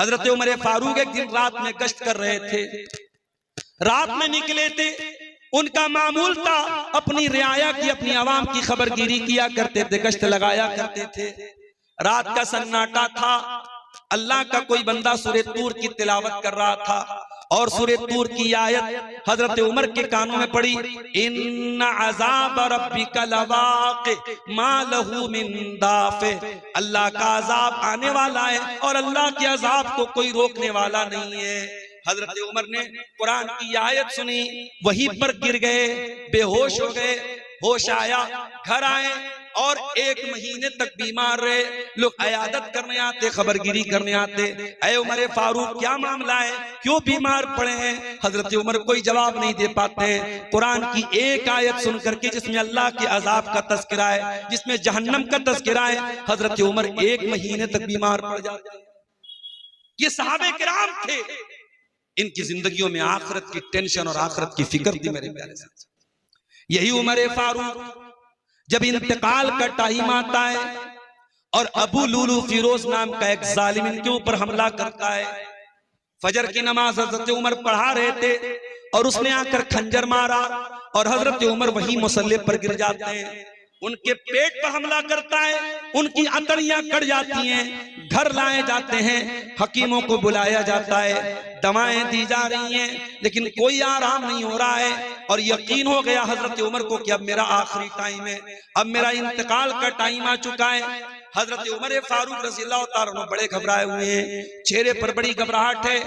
हजरत उमर फारूक एक दिन रात में गश्त कर रहे थे, रात में निकले थे। उनका मामूल था अपनी रियाया की, अपनी आवाम की खबरगिरी किया करते थे, गश्त लगाया करते थे। रात का सन्नाटा था, अल्लाह का कोई बंदा सूरह तूर की तिलावत कर रहा था और सूरह तूर की आयत हजरत उमर के कानों में पड़ी, इन्ना अज़ाब रब्बिका लवाक़ि मा लहू मिन दाफ़े। अल्लाह का अजाब आने वाला है और अल्लाह के अजाब को कोई रोकने वाला नहीं है। हजरत उमर ने कुरान की आयत सुनी, वहीं पर गिर गए, बेहोश हो गए। होश आया, घर आए और 1 महीने तक बीमार रहे। लोग अयादत करने आते, खबरगिरी करने आते, ऐ उमर फारूक क्या मामला है, क्यों बीमार पड़े हैं? हजरत उमर कोई जवाब नहीं दे पाते हैं। कुरान की एक आयत सुन करके जिसमें अल्लाह के अजाब का तज़किरा है, जिसमें जहन्नम का तज़किरा है, हजरत उमर 1 महीने तक बीमार पड़ जाते हैं। ये सहाबे किराम थे, इनकी जिंदगियों में आखिरत की टेंशन और आखिरत की फिक्र थी मेरे प्यारे साथ। यही उमर फारूक जब इंतकाल का टाइम आता है और अबू लुलू फिरोज नाम का एक जालिम इनके ऊपर हमला करता है। फजर की नमाज हजरत उमर पढ़ा रहे थे और उसने आकर खंजर मारा और हजरत उमर वही मुसल्ले पर गिर जाते हैं। उनके पेट पर हमला करता है, उनकी अंतड़ियां कट जाती हैं, घर लाए जाते हैं, हकीमों को बुलाया जाता है, दवाएं दी जा रही हैं, लेकिन कोई आराम नहीं हो रहा है। और यकीन हो गया हजरत उमर को कि अब मेरा आखिरी टाइम है, अब मेरा इंतकाल का टाइम आ चुका है। हजरत उमर फारूक रज़ियल्लाहु ताला अन्हु बड़े घबराए हुए हैं, चेहरे पर बड़ी घबराहट है।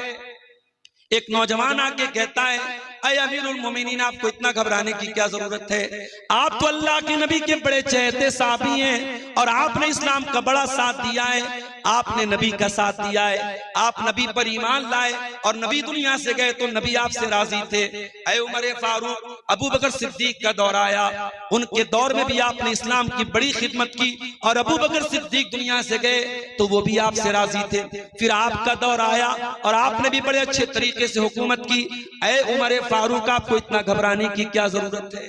एक नौजवान आके कहता है, ऐ अमीरुल मोमिनीन, आपको इतना घबराने की क्या जरूरत है? आप तो अल्लाह के नबी के बड़े चहेते साहबी हैं और आपने इस्लाम का बड़ा साथ दिया है, आपने नबी का साथ दिया है, आप नबी पर ईमान लाए और नबी दुनिया से गए तो नबी आपसे राजी थे। ऐ उमर फारूक, अबू बकर सिद्दीक का दौर आया, उनके दौर में भी आपने इस्लाम की बड़ी खिदमत की और अबू बकर सिद्दीक दुनिया से गए तो वो भी आपसे राजी थे। फिर आपका दौर आया और आपने भी बड़े अच्छे तरीके से हुकूमत की। ऐ उमर फारूक, आपको इतना घबराने की क्या जरूरत है?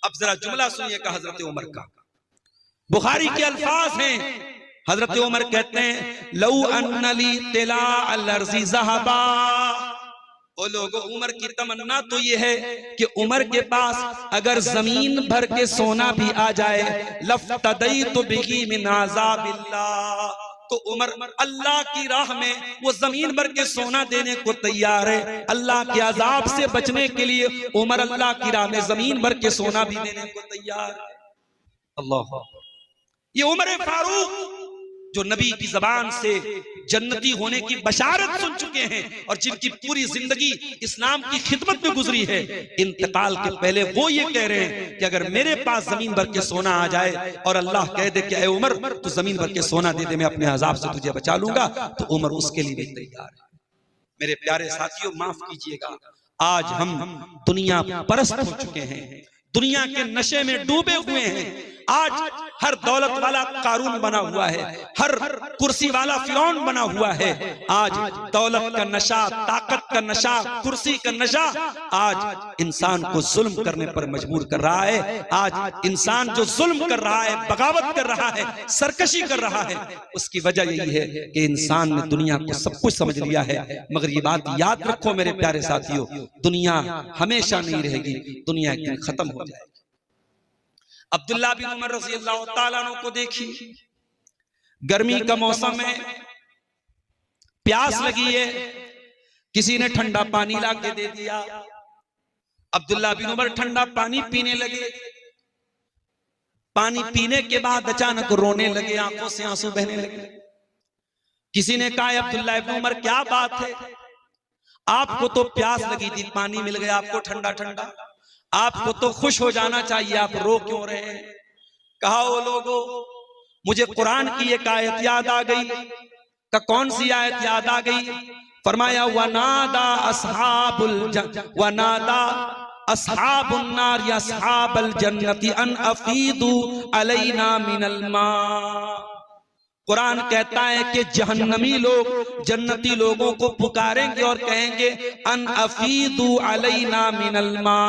अब जरा जुमला सुनिएगा हजरत उमर का, बुखारी के अल्फाज हैं। हजरत उमर कहते हैं, लऊ अन्नली तिला अलर्ज़ी ज़हबा। ओ लोगों, उमर की तमन्ना तो ये है कि उमर के पास अगर जमीन भर के सोना भी आ जाए, लफ्तदैतु बिही मिन अज़ाबिल्लाह, तो उमर अल्लाह की राह में वो जमीन भर के सोना देने को तैयार है। अल्लाह के अजाब से बचने के लिए उमर अल्लाह की राह में जमीन भर के सोना भी देने को तैयार है। अल्लाह, ये उमर फारूक जो नबी की जबान से जन्नती होने की बशारत सुन चुके हैं और जिनकी पूरी जिंदगी इस्लाम की खिदमत में गुजरी है, इंतकाल के पहले वो ये कह रहे हैं कि अगर मेरे पास जमीन भर के सोना आ जाए और अल्लाह कह दे कि ऐ उमर तू जमीन भर के सोना दे दे, मैं अपने अजाब से तुझे बचा लूंगा, तो उमर उसके लिए भी तैयार है। मेरे प्यारे साथियों, माफ कीजिएगा, आज हम दुनिया परस्त हो चुके हैं, दुनिया के नशे में डूबे हुए हैं। आज हर दौलत वाला कारून बना हुआ है, हर कुर्सी वाला फिरौन बना हुआ है। आज दौलत का नशा, ताकत का नशा, कुर्सी का नशा आज इंसान को जुल्म करने पर मजबूर कर रहा है। आज इंसान जो जुल्म कर रहा है, बगावत कर रहा है, सरकशी कर रहा है, उसकी वजह यही है कि इंसान ने दुनिया को सब कुछ समझ लिया है। मगर ये बात याद रखो मेरे प्यारे साथियों, दुनिया हमेशा नहीं रहेगी, दुनिया एक दिन खत्म हो जाएगी। अब्दुल्ला बिन उमर रज़ियल्लाहु ताला अन्हु को देखिए, गर्मी का मौसम है, प्यास लगी है, किसी ने ठंडा पानी ला के दे दिया। अब्दुल्ला बिन उमर ठंडा पानी पीने लगे। पानी पीने के बाद अचानक रोने लगे, आंखों से आंसू बहने लगे। किसी ने कहा, अब्दुल्ला बिन उमर क्या बात है, आपको तो प्यास लगी थी, पानी मिल गया आपको ठंडा ठंडा, आपको तो खुश हो जाना चाहिए, आप रो क्यों रहे हैं? कहा, ओ लोगों, मुझे कुरान की एक आयत याद आ गई। का कौन सी आयत याद आ गई? फरमाया, वनादा अस्हाबुन नार या अस्हाबल जन्नति अन अफीदू अलैना मिनल मा। कुरान कहता है कि जहन्नमी लोग जन्नती लोगों को पुकारेंगे और कहेंगे, अन अफीदू अलैना मिनल मा,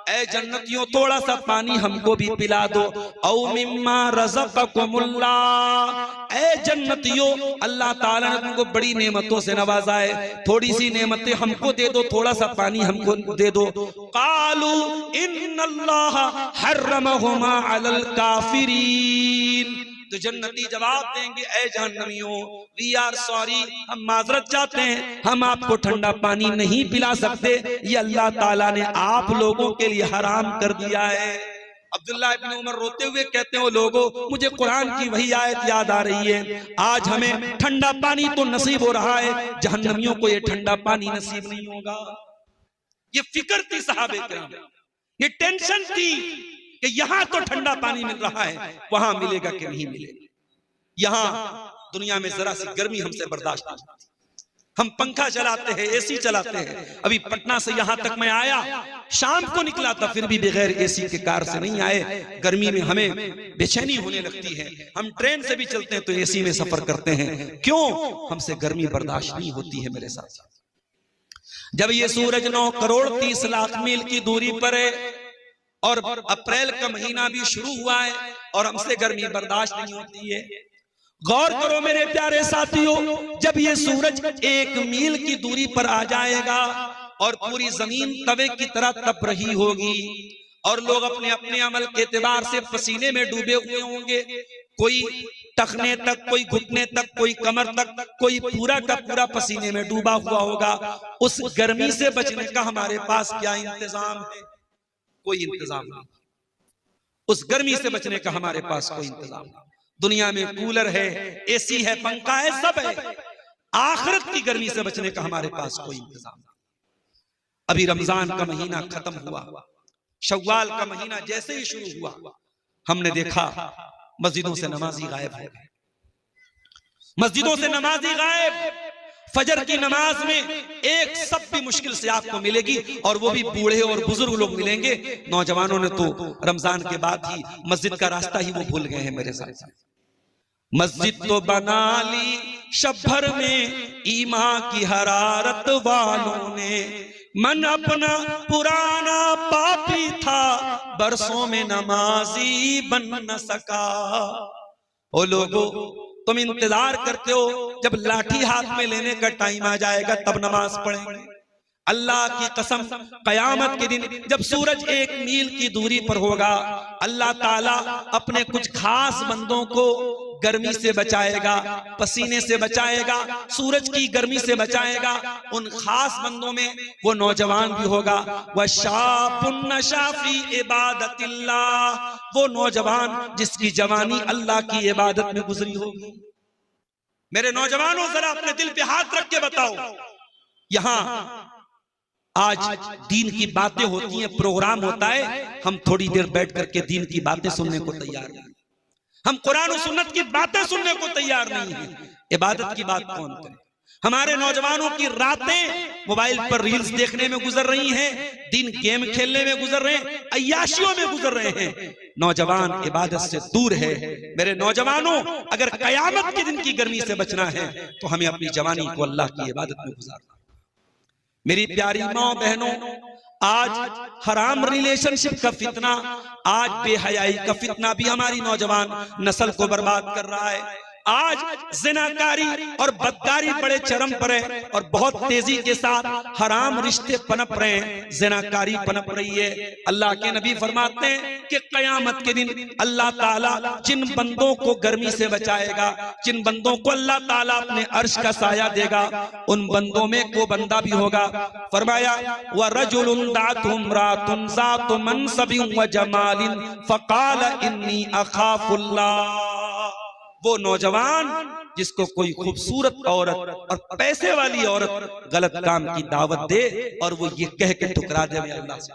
ऐ जन्नतियों थोड़ा सा पानी हमको भी पिला दो। औ मिम्मा रज़क़कुमुल्लाह, ऐ जन्नतियों अल्लाह ताला ने तुमको बड़ी नेमतों से नवाजा है, थोड़ी सी नेमतें हमको दे दो, थोड़ा सा पानी हमको दे दो। क़ालू इन्नल्लाह हर्रमहुमा अलल काफिरीन, तो जन्नती जवाब देंगे ऐ जहन्नमियों वी आर सॉरी, हम माजरत चाहते हैं, हम आपको ठंडा पानी नहीं पिला सकते, ये अल्लाह ताला ने आप लोगों के लिए हराम कर दिया है। अब्दुल्लाह इब्न उमर रोते हुए कहते हैं, लोगों मुझे कुरान की वही आयत याद आ रही है, आज हमें ठंडा पानी तो नसीब हो रहा है, जहन्नमियों को ये ठंडा पानी नसीब नहीं होगा। ये फिक्र थी सहाबे किराम, ये टेंशन थी कि यहां तो ठंडा पानी मिल रहा है, वहां मिलेगा कि नहीं मिलेगा। यहां दुनिया में जरा सी गर्मी हमसे बर्दाश्त नहीं होती, हम पंखा चलाते हैं, एसी चलाते हैं। अभी पटना से यहां तक मैं आया, शाम को निकला था, फिर भी बगैर एसी के कार से नहीं आए। गर्मी में हमें बेचैनी होने लगती है, हम ट्रेन से भी चलते हैं तो एसी में सफर करते हैं। क्यों? हमसे गर्मी बर्दाश्त नहीं होती है मेरे साथ। जब ये सूरज 9 करोड़ 30 लाख मील की दूरी पर है और अप्रैल का महीना भी शुरू हुआ है और हमसे गर्मी बर्दाश्त नहीं होती है। गौर करो मेरे प्यारे साथियों, जब ये सूरज 1 मील की दूरी पर आ जाएगा और पूरी जमीन तवे की तरह तप रही होगी और लोग अपने अपने अमल के एतबार से पसीने में डूबे हुए होंगे, कोई टखने तक, कोई घुटने तक, कोई कमर तक, कोई पूरा का पूरा पसीने में डूबा हुआ होगा। उस गर्मी से बचने का हमारे पास क्या इंतजाम है? कोई इंतजाम नहीं। उस गर्मी से बचने का हमारे पास कोई इंतजाम नहीं। दुनिया में कूलर है, एसी है, पंखा है, सब है, आखिरत की गर्मी से बचने का हमारे पास कोई इंतजाम नहीं। अभी रमजान का महीना खत्म हुआ, शव्वाल का महीना जैसे ही शुरू हुआ, हमने देखा मस्जिदों से नमाजी गायब हो गए, मस्जिदों से नमाजी गायब। फजर की नमाज में एक सब भी मुश्किल से आपको मिलेगी और वो भी बूढ़े और बुजुर्ग लोग मिलेंगे। नौजवानों ने तो रमजान के बाद ही मस्जिद का रास्ता ही वो भूल गए हैं मेरे साथ। मस्जिद तो बना ली शब भर में ईमान की हरारत वालों ने, मन अपना पुराना पापी था बरसों में नमाजी बन न सका। ओ लोगों, तुम इंतजार करते हो जब लाठी हाथ में लेने का टाइम आ जाएगा तब नमाज पढ़ेंगे। अल्लाह की कसम, कयामत के दिन जब सूरज 1 मील की दूरी पर होगा, अल्लाह ताला अपने कुछ खास बंदों को गर्मी से बचाएगा, पसीने से बचाएगा, सूरज की गर्मी से बचाएगा। उन खास बंदों में वो नौजवान भी होगा, वह शापुन नशा फी इबादतिल्लाह, वो नौजवान जिसकी जवानी अल्लाह की इबादत में गुजरी होगी। मेरे नौजवानों, जरा अपने दिल पे हाथ रख के बताओ, यहां आज दीन की बातें होती हैं, प्रोग्राम होता है, हम थोड़ी देर बैठ करके दीन की बातें सुनने को तैयार नहीं, हम कुरान और सुन्नत की बातें सुनने को तैयार नहीं है। इबादत की बात कौन करे? हमारे नौजवानों की रातें मोबाइल पर रील्स देखने में गुजर रही हैं, दिन गेम खेलने में गुजर रहे हैं, अय्याशियों में गुजर रहे हैं। नौजवान इबादत से दूर है। मेरे नौजवानों, अगर कयामत के दिन की गर्मी से बचना है तो हमें अपनी जवानी को अल्लाह की इबादत में गुजारना। मेरी प्यारी माँ बहनों, आज हराम रिलेशनशिप का फितना, आज बेहयाई का फितना भी हमारी नौजवान नस्ल को बर्बाद कर रहा है। आज ज़िनाकारी और बदकारी बड़े चरम पर है और बहुत तेजी के साथ हराम रिश्ते पनप रहे हैं, ज़िनाकारी पनप रही है। अल्लाह के नबी फरमाते हैं कि कयामत के दिन अल्लाह ताला जिन बंदों को गर्मी से बचाएगा, जिन बंदों को अल्लाह ताला अपने अर्श का साया देगा, उन बंदों में को बंदा भी होगा। फरमाया व रजुलुन दातुम रातुन ज़ातु मनसबिन व जमालिन फ़क़ाल इन्नी अख़ाफ़ुल्लाह, वो नौजवान जिसको कोई खूबसूरत औरत और पैसे वाली औरत गलत काम की दावत दे और वो ये कह के ठुकरा दे मैं अल्लाह से,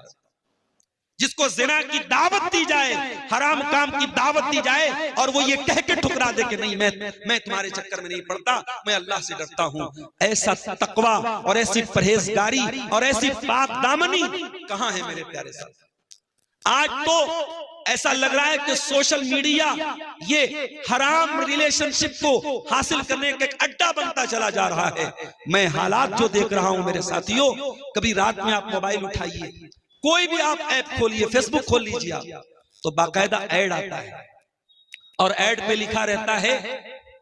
जिसको ज़िना की दावत दी जाए, हराम काम की दावत दी जाए और वो ये कह के ठुकरा दे कि नहीं मैं तुम्हारे चक्कर में नहीं पड़ता, मैं अल्लाह से डरता हूँ। ऐसा तकवा और ऐसी परहेजगारी और ऐसी पाक दामनी कहाँ है मेरे प्यारे साथ? आज तो ऐसा लग रहा है कि सोशल मीडिया ये हराम रिलेशनशिप को हासिल करने का एक अड्डा बनता चला जा रहा है। मैं हालात जो देख रहा हूं मेरे साथियों, कभी रात में आप मोबाइल उठाइए, कोई भी आप ऐप खोलिए, फेसबुक खोल लीजिए आप, तो बाकायदा ऐड आता है और ऐड पे लिखा रहता है,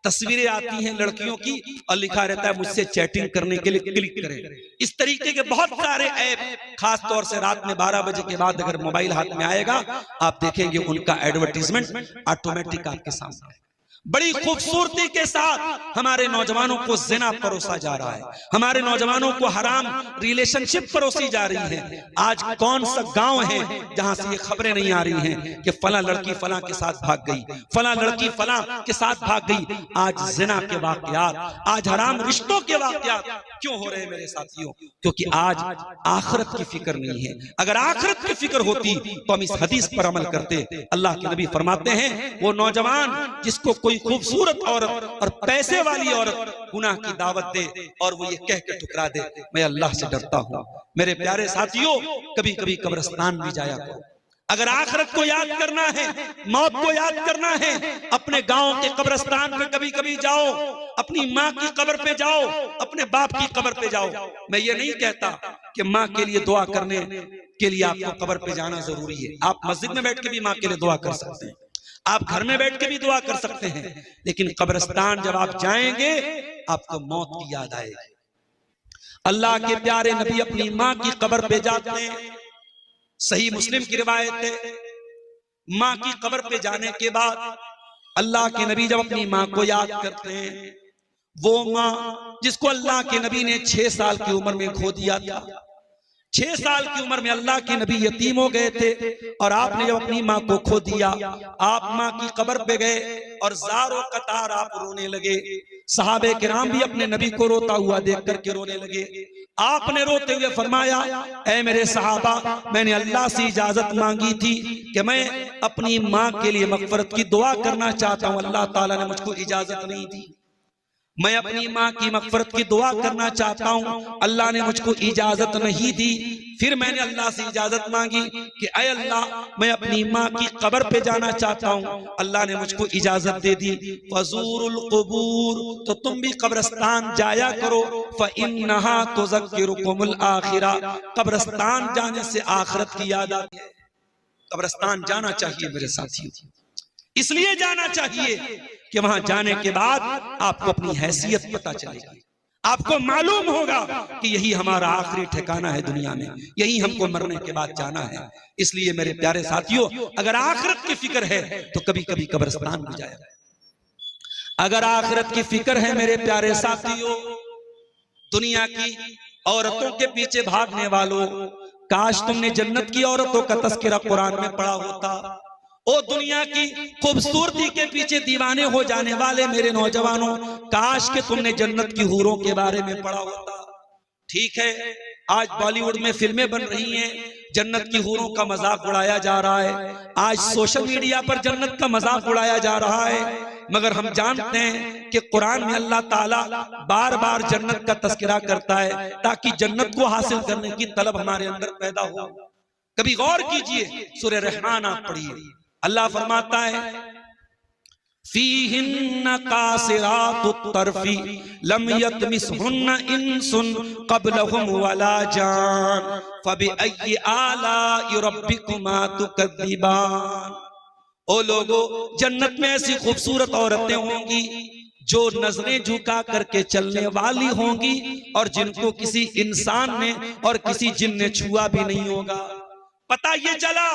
तस्वीरें आती हैं लड़कियों की और लिखा रहता है मुझसे चैटिंग करने के लिए क्लिक करें। इस तरीके के बहुत सारे ऐप, खास तौर से रात में 12 बजे के बाद अगर मोबाइल हाथ में आएगा आप देखेंगे उनका एडवर्टीजमेंट ऑटोमेटिक आपके सामने है। बड़ी खूबसूरती के साथ हमारे नौजवानों को जिना परोसा जा रहा है, हमारे नौजवानों को हराम रिलेशनशिप परोसी जा रही है। आज कौन सा गांव है जहां से ये खबरें नहीं आ रही हैं कि फला लड़की फला के साथ भाग गई, फला लड़की फला के साथ भाग गई। आज जिना के वाकयात, आज हराम रिश्तों के वाकयात क्यों हो रहे हैं मेरे साथियों? क्योंकि आज आखिरत की फिक्र नहीं है। अगर आखिरत की फिक्र होती तो हम इस हदीस पर अमल करते। अल्लाह के नबी फरमाते हैं वो नौजवान जिसको कोई खूबसूरत औरत और पैसे वाली औरत गुनाह की दावत दे और वो ये कह के ठुकरा दे मैं अल्लाह से डरता हूं। मेरे प्यारे साथियों, कभी कभी कब्रिस्तान भी जाया करो। अगर आखिरत को याद करना है, मौत को याद करना है, अपने गांव के कब्रिस्तान पे कभी कभी जाओ, अपनी माँ की कब्र पे जाओ, अपने बाप की कब्र पे जाओ। मैं ये नहीं कहता कि माँ के लिए दुआ करने के लिए आपको कब्र पे जाना जरूरी है। आप मस्जिद में बैठ के भी माँ के लिए दुआ कर सकते हैं, आप घर में बैठ के भी दुआ कर सकते हैं, लेकिन कब्रिस्तान जब आप जाएंगे आपको मौत की याद आएगी। अल्लाह के प्यारे नबी अपनी माँ की कब्र पे जाते हैं। सही मुस्लिम की रिवायत है, माँ की कब्र पे जाने के बाद अल्लाह के नबी जब अपनी माँ को याद करते हैं, वो माँ जिसको अल्लाह के नबी ने 6 साल की उम्र में खो दिया था, 6 साल की उम्र में अल्लाह के नबी यतीम हो गए थे और आपने जब अपनी माँ को खो दिया, आप माँ की कब्र पे गए और ज़ारो कतार आप रोने लगे। सहाबे किराम भी अपने नबी को रोता हुआ देख करके रोने लगे। आपने रोते हुए फरमाया, ऐ मेरे सहाबा, मैंने अल्लाह से इजाजत मांगी थी कि मैं अपनी माँ के लिए मगफरत की दुआ करना चाहता हूँ, अल्लाह ताला ने मुझको इजाजत नहीं दी। मैं अपनी माँ की मगफरत की दुआ करना चाहता हूँ, अल्लाह ने मुझको इजाजत नहीं दी। फिर मैंने अल्लाह से इजाजत मांगी कि ऐ अल्लाह, मैं अपनी माँ की कब्र पे जाना चाहता हूँ, अल्लाह ने मुझको इजाजत दे दी। फज़ूरुल क़ुबूर, तो तुम भी कब्रिस्तान जाया करो। फ़इन्नहा तुज़क्किरुकुमुल आखिरा, कब्रिस्तान जाने से आखिरत की याद आती है। कब्रिस्तान जाना चाहिए मेरे साथियों, इसलिए जाना चाहिए कि वहां जाने के बाद आपको अपनी हैसियत पता चलेगी, आपको मालूम होगा कि यही हमारा आखिरी ठिकाना है दुनिया में, यही हमको मरने के बाद जाना है। इसलिए मेरे प्यारे साथियों, अगर आखिरत की फिक्र है तो कभी कभी कब्रिस्तान भी जाए। अगर आखिरत की फिक्र है मेरे प्यारे साथियों, दुनिया की औरतों के पीछे भागने वालों, काश तुमने जन्नत की औरतों का तज़किरा कुरान में पढ़ा होता। ओ दुनिया की खूबसूरती के पीछे दीवाने हो जाने वाले मेरे नौजवानों, काश के तुमने जन्नत की हूरों के बारे में पढ़ा होता। ठीक है, आज बॉलीवुड में फिल्में बन रही हैं, जन्नत की हूरों का मजाक उड़ाया जा रहा है, आज सोशल मीडिया पर जन्नत का मजाक उड़ाया जा रहा है, मगर हम जानते हैं कि कुरान में अल्लाह ताला बार बार जन्नत का तज़किरा करता है ताकि जन्नत को हासिल करने की तलब हमारे अंदर पैदा हो। कभी गौर कीजिए, सूरह रहमान आप पढ़िए, अल्लाह फरमाता है फीहिन्न कासिरातुत तर्फी लम यतमिसहुन्न इंसुन क़ब्लहुम वला जान फबिअय्यि आलाइ रब्बिकुमा तुकज़्ज़िबान। ओ लोगो, जन्नत में ऐसी खूबसूरत औरतें होंगी जो नजरें झुका करके चलने वाली होंगी और जिनको किसी इंसान ने और किसी जिन ने छुआ भी नहीं होगा। पता ये चला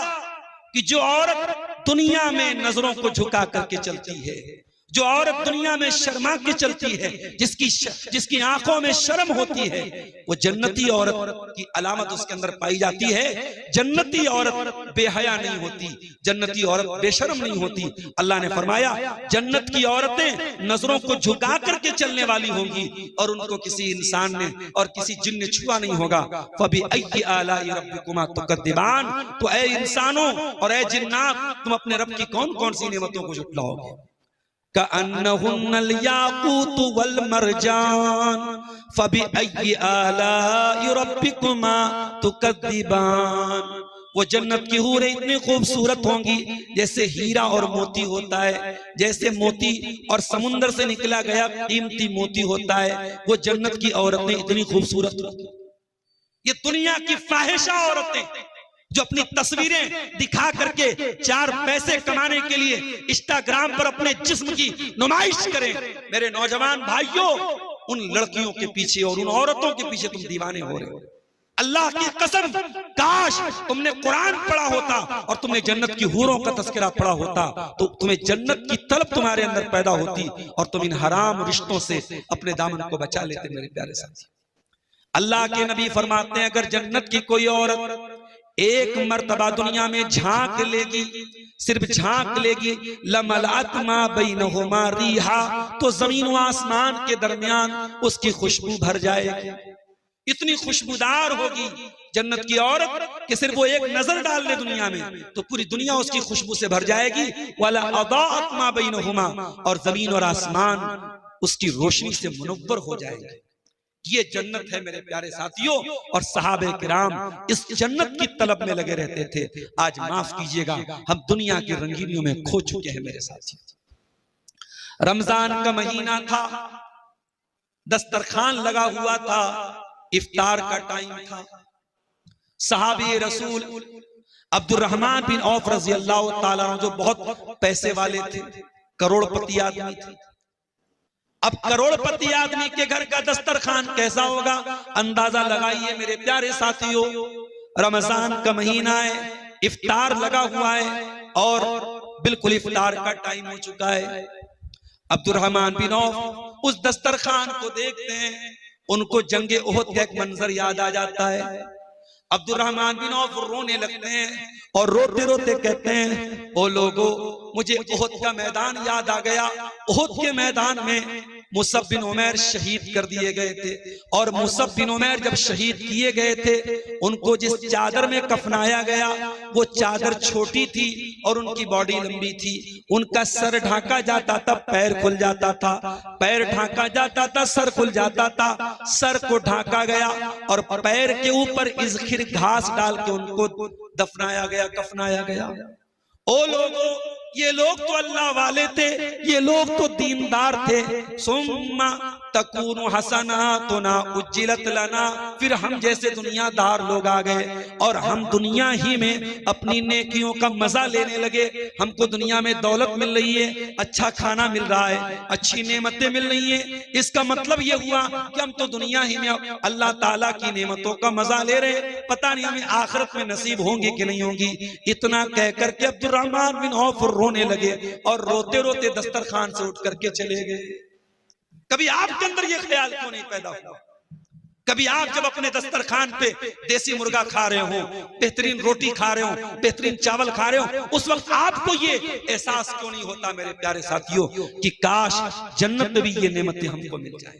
कि जो औरत दुनिया में नजरों को झुका करके चलती है, जो औरत दुनिया में शर्मा के चलती है, जिसकी आंखों में शर्म होती है, वो जन्नती औरत की अलामत उसके अंदर पाई जाती है। जन्नती औरत बेहया नहीं होती, जन्नती औरत बेशर्म नहीं होती। अल्लाह ने फरमाया जन्नत की औरतें नजरों को झुका करके चलने वाली होंगी और उनको किसी इंसान ने और किसी जिन ने छुआ नहीं होगा। फबिअय्यि आलाइ रब्बिकुमा तुकज़्ज़िबान, तो ऐ इंसानों और ऐ जिन्नात, तुम अपने रब की कौन कौन सी नेमतों को झुटलाओगे। कअन्नहुन्नल याक़ूतु वल मरजान फबिअय्यि आलाइ रब्बिकुमा तुकज़्ज़िबान। वो जन्नत की हूरें इतनी खूबसूरत होंगी जैसे हीरा और मोती होता है, जैसे मोती और समुंदर से निकला गया कीमती मोती होता है, वो जन्नत की औरतें इतनी खूबसूरत होंगी। ये दुनिया की फाहिशा औरतें, जो अपनी तस्वीरें दिखा करके 4 पैसे कमाने के लिए इंस्टाग्राम पर अपने जिस्म की नुमाइश करें। मेरे नौजवान भाइयों, उन लड़कियों के पीछे और उन औरतों के पीछे तुम दीवाने हो रहे हो। अल्लाह की कसम, काश तुमने कुरान पढ़ा होता और तुमने जन्नत की हूरों का तस्करा पढ़ा होता तो तुम्हें जन्नत की तलब तुम्हारे अंदर पैदा होती और तुम इन हराम रिश्तों से अपने दामन को बचा लेते। मेरे प्यारे साथी, अल्लाह के नबी फरमाते हैं, अगर जन्नत की कोई औरत एक मर्तबा दुनिया में झांक लेगी, सिर्फ झांक लेगी, लमलअत मा बैनहुमा रिहा, तो जमीन व आसमान के दरमियान उसकी खुशबू भर जाएगी। इतनी खुशबूदार होगी जन्नत की औरत कि सिर्फ वो एक नजर डाल ले दुनिया में तो पूरी दुनिया उसकी खुशबू से भर जाएगी। वाला अदाअत मा बैनहुमा, और जमीन और आसमान उसकी रोशनी से मुनव्वर हो जाएंगे। ये जन्नत है मेरे प्यारे साथियों। और सहाबे किराम इस जन्नत की तलब में लगे रहते थे। आज माफ कीजिएगा, हम दुनिया की रंगीनियों में खो चुके हैं मेरे साथियों। रमजान का महीना था, दस्तरखान लगा हुआ था, इफ्तार का टाइम था। सहाबी रसूल अब्दुर्रहमान बिन औफ रजी अल्लाह ताला अन्हु, जो बहुत पैसे वाले थे, करोड़पति आदमी थे। अब करोड़पति आदमी के घर का दस्तरखान कैसा होगा, अंदाजा लगाइए मेरे प्यारे साथियों। रमजान का महीना है, इफ्तार लगा हुआ है और बिल्कुल इफ्तार का टाइम हो चुका है। अब्दुर्रहमान बिन औफ उस दस्तरखान को देखते हैं, उनको जंगे ओहद का एक मंजर याद आ जाता है। अब्दुर्रहमान बिन औफ रोने लगते हैं और रोते रोते कहते हैं, ओ लोगो, मुझे ओहद का मैदान याद आ गया। ओहद के मैदान में मुसअब बिन उमैर शहीद कर दिए गए थे और मुसअब बिन उमैर जब शहीद किए गए थे, उनको जिस चादर में कफनाया गया वो चादर छोटी थी और उनकी बॉडी लंबी थी। उनका सर ढांका जाता था, पैर खुल जाता था, पैर ढांका जाता था, सर खुल जाता था। सर को ढांका गया और पैर के ऊपर इज़खिर घास डाल के उनको दफनाया गया, कफनाया गया। ओ लोगों, ये लोग तो अल्लाह वाले थे, ये लोग तो दीनदार थे। सुम्मा तकूनु हसनातुना उज्जिलत लना, फिर हम जैसे दुनियादार लोग आ गए और हम दुनिया ही में अपनी नेकियों का मजा लेने लगे। हमको दुनिया में दौलत मिल रही है, अच्छा खाना मिल रहा है, अच्छी नेमतें मिल रही है। इसका मतलब ये हुआ कि हम तो दुनिया ही में अल्लाह ताला की नेमतों का मजा ले रहे, पता नहीं हमें आखिरत में नसीब होंगी कि नहीं होंगी। इतना कह करके अब्दुर्रहमान बिन औफ रोने लगे और रोते रोते दस्तरखान से उठ करके चले गए। कभी आपके अंदर ये ख्याल क्यों नहीं पैदा हुआ? कभी आप जब अपने दस्तरखान पे देसी मुर्गा खा रहे हो, बेहतरीन रोटी खा रहे हो, बेहतरीन चावल खा रहे हो, उस वक्त आपको ये एहसास क्यों नहीं होता मेरे प्यारे साथियों कि काश जन्नत में भी ये नेमतें हमको मिल जाए।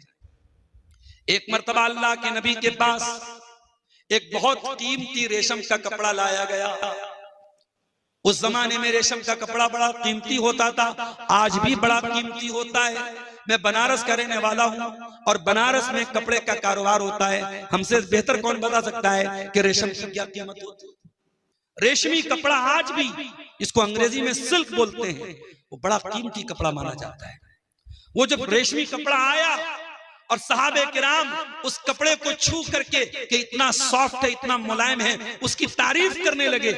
एक मर्तबा अल्लाह के नबी के पास एक बहुत कीमती रेशम का कपड़ा लाया गया। उस जमाने में रेशम का कपड़ा बड़ा कीमती होता था, आज भी बड़ा कीमती होता है। मैं बनारस का रहने वाला हूं और बनारस में कपड़े का कारोबार होता है। हमसे बेहतर कौन बता सकता है कि रेशम की क्या कीमत होती है। रेशमी कपड़ा आज भी, इसको अंग्रेजी में सिल्क बोलते हैं, वो बड़ा कीमती कपड़ा माना जाता है। वो जब रेशमी कपड़ा आया और सहाबे किराम उस कपड़े को छू करके कि इतना सॉफ्ट है, इतना मुलायम है, उसकी तारीफ करने लगे।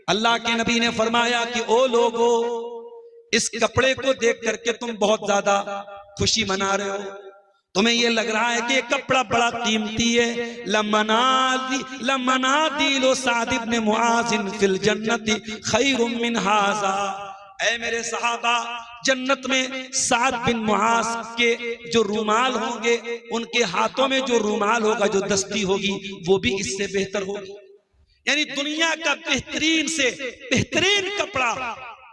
अल्लाह के नबी ने फरमाया कि ओ लोगो, इस कपड़े को देख करके तुम बहुत ज्यादा खुशी मना रहे हो, तुम्हें ये लग रहा है कि ये कपड़ा बड़ा कीमती है। लमनादिलो साद इब्न मुआज़िन फिल जन्नति खैरुम मिन हाज़ा। ऐ मेरे सहाबा, जन्नत में साद बिन मुआज़ के जो रूमाल होंगे, उनके हाथों में जो रूमाल होगा, जो दस्ती होगी, वो भी इससे बेहतर होगी। यानी दुनिया का बेहतरीन से बेहतरीन कपड़ा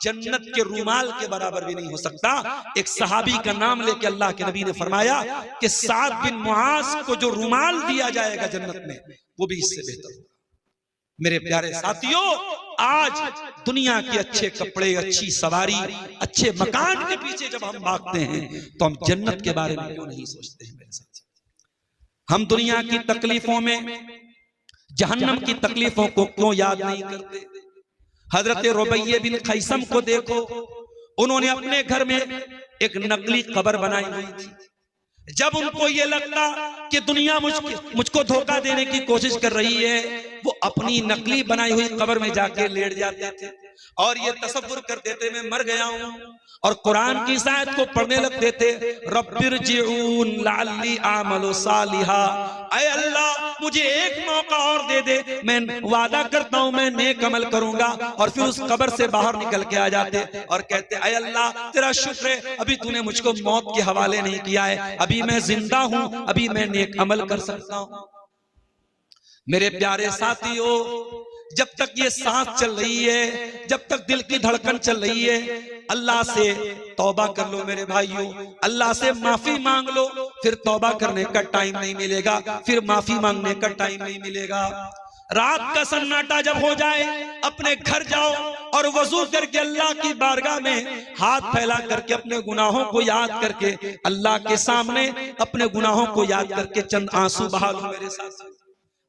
जन्नत के रूमाल के बराबर भी नहीं हो सकता। एक सहाबी का नाम लेके अल्लाह के नबी ने फरमाया कि साद बिन मुआज़ को जो रूमाल दिया जाएगा जन्नत में, वो भी इससे बेहतर होगा। मेरे प्यारे साथियों, आज दुनिया के अच्छे कपड़े, अच्छी सवारी, अच्छे मकान के पीछे जब हम भागते हैं तो हम जन्नत के बारे में क्यों नहीं सोचते हैं मेरे साथियों? हम दुनिया की तकलीफों में जहन्नम की तकलीफों को क्यों याद नहीं करते? हजरत रुबैया बिन खैसम को देखो, उन्होंने अपने घर में एक नकली कब्र बनाई हुई थी। जब उनको ये लगता कि दुनिया मुझको धोखा देने की कोशिश कर रही है, वो अपनी नकली बनाई हुई कब्र में जाके लेट जाते थे और ये तसव्वुर करते थे मैं मर गया हूं, और कुरान की इस आयत को पढ़ने लगते थे, रब्बिरजिऊन लअल्ली आमलु सालिहा, ऐ अल्लाह मुझे एक मौका और दे दे, मैं वादा करता हूं मैं नेक अमल करूंगा। और फिर उस कब्र से बाहर निकल के आ जाते और कहते, ऐ अल्लाह तेरा शुक्र है अभी तूने मुझको मौत के हवाले नहीं किया है, अभी मैं जिंदा हूं, अभी मैं नेक अमल कर सकता हूं। मेरे प्यारे साथियों, जब तक ये सांस चल रही है, जब तक दिल की धड़कन चल रही है, अल्लाह से तौबा कर लो मेरे भाइयों, अल्लाह से माफी मांग लो। फिर तौबा करने का टाइम नहीं मिलेगा, फिर माफी मांगने का टाइम नहीं मिलेगा। रात का सन्नाटा जब हो जाए, अपने घर जाओ और वजू करके अल्लाह की बारगाह में हाथ फैला करके अपने गुनाहों को याद करके अल्लाह के सामने अपने गुनाहों को याद करके चंद आंसू बहा लो मेरे साथ।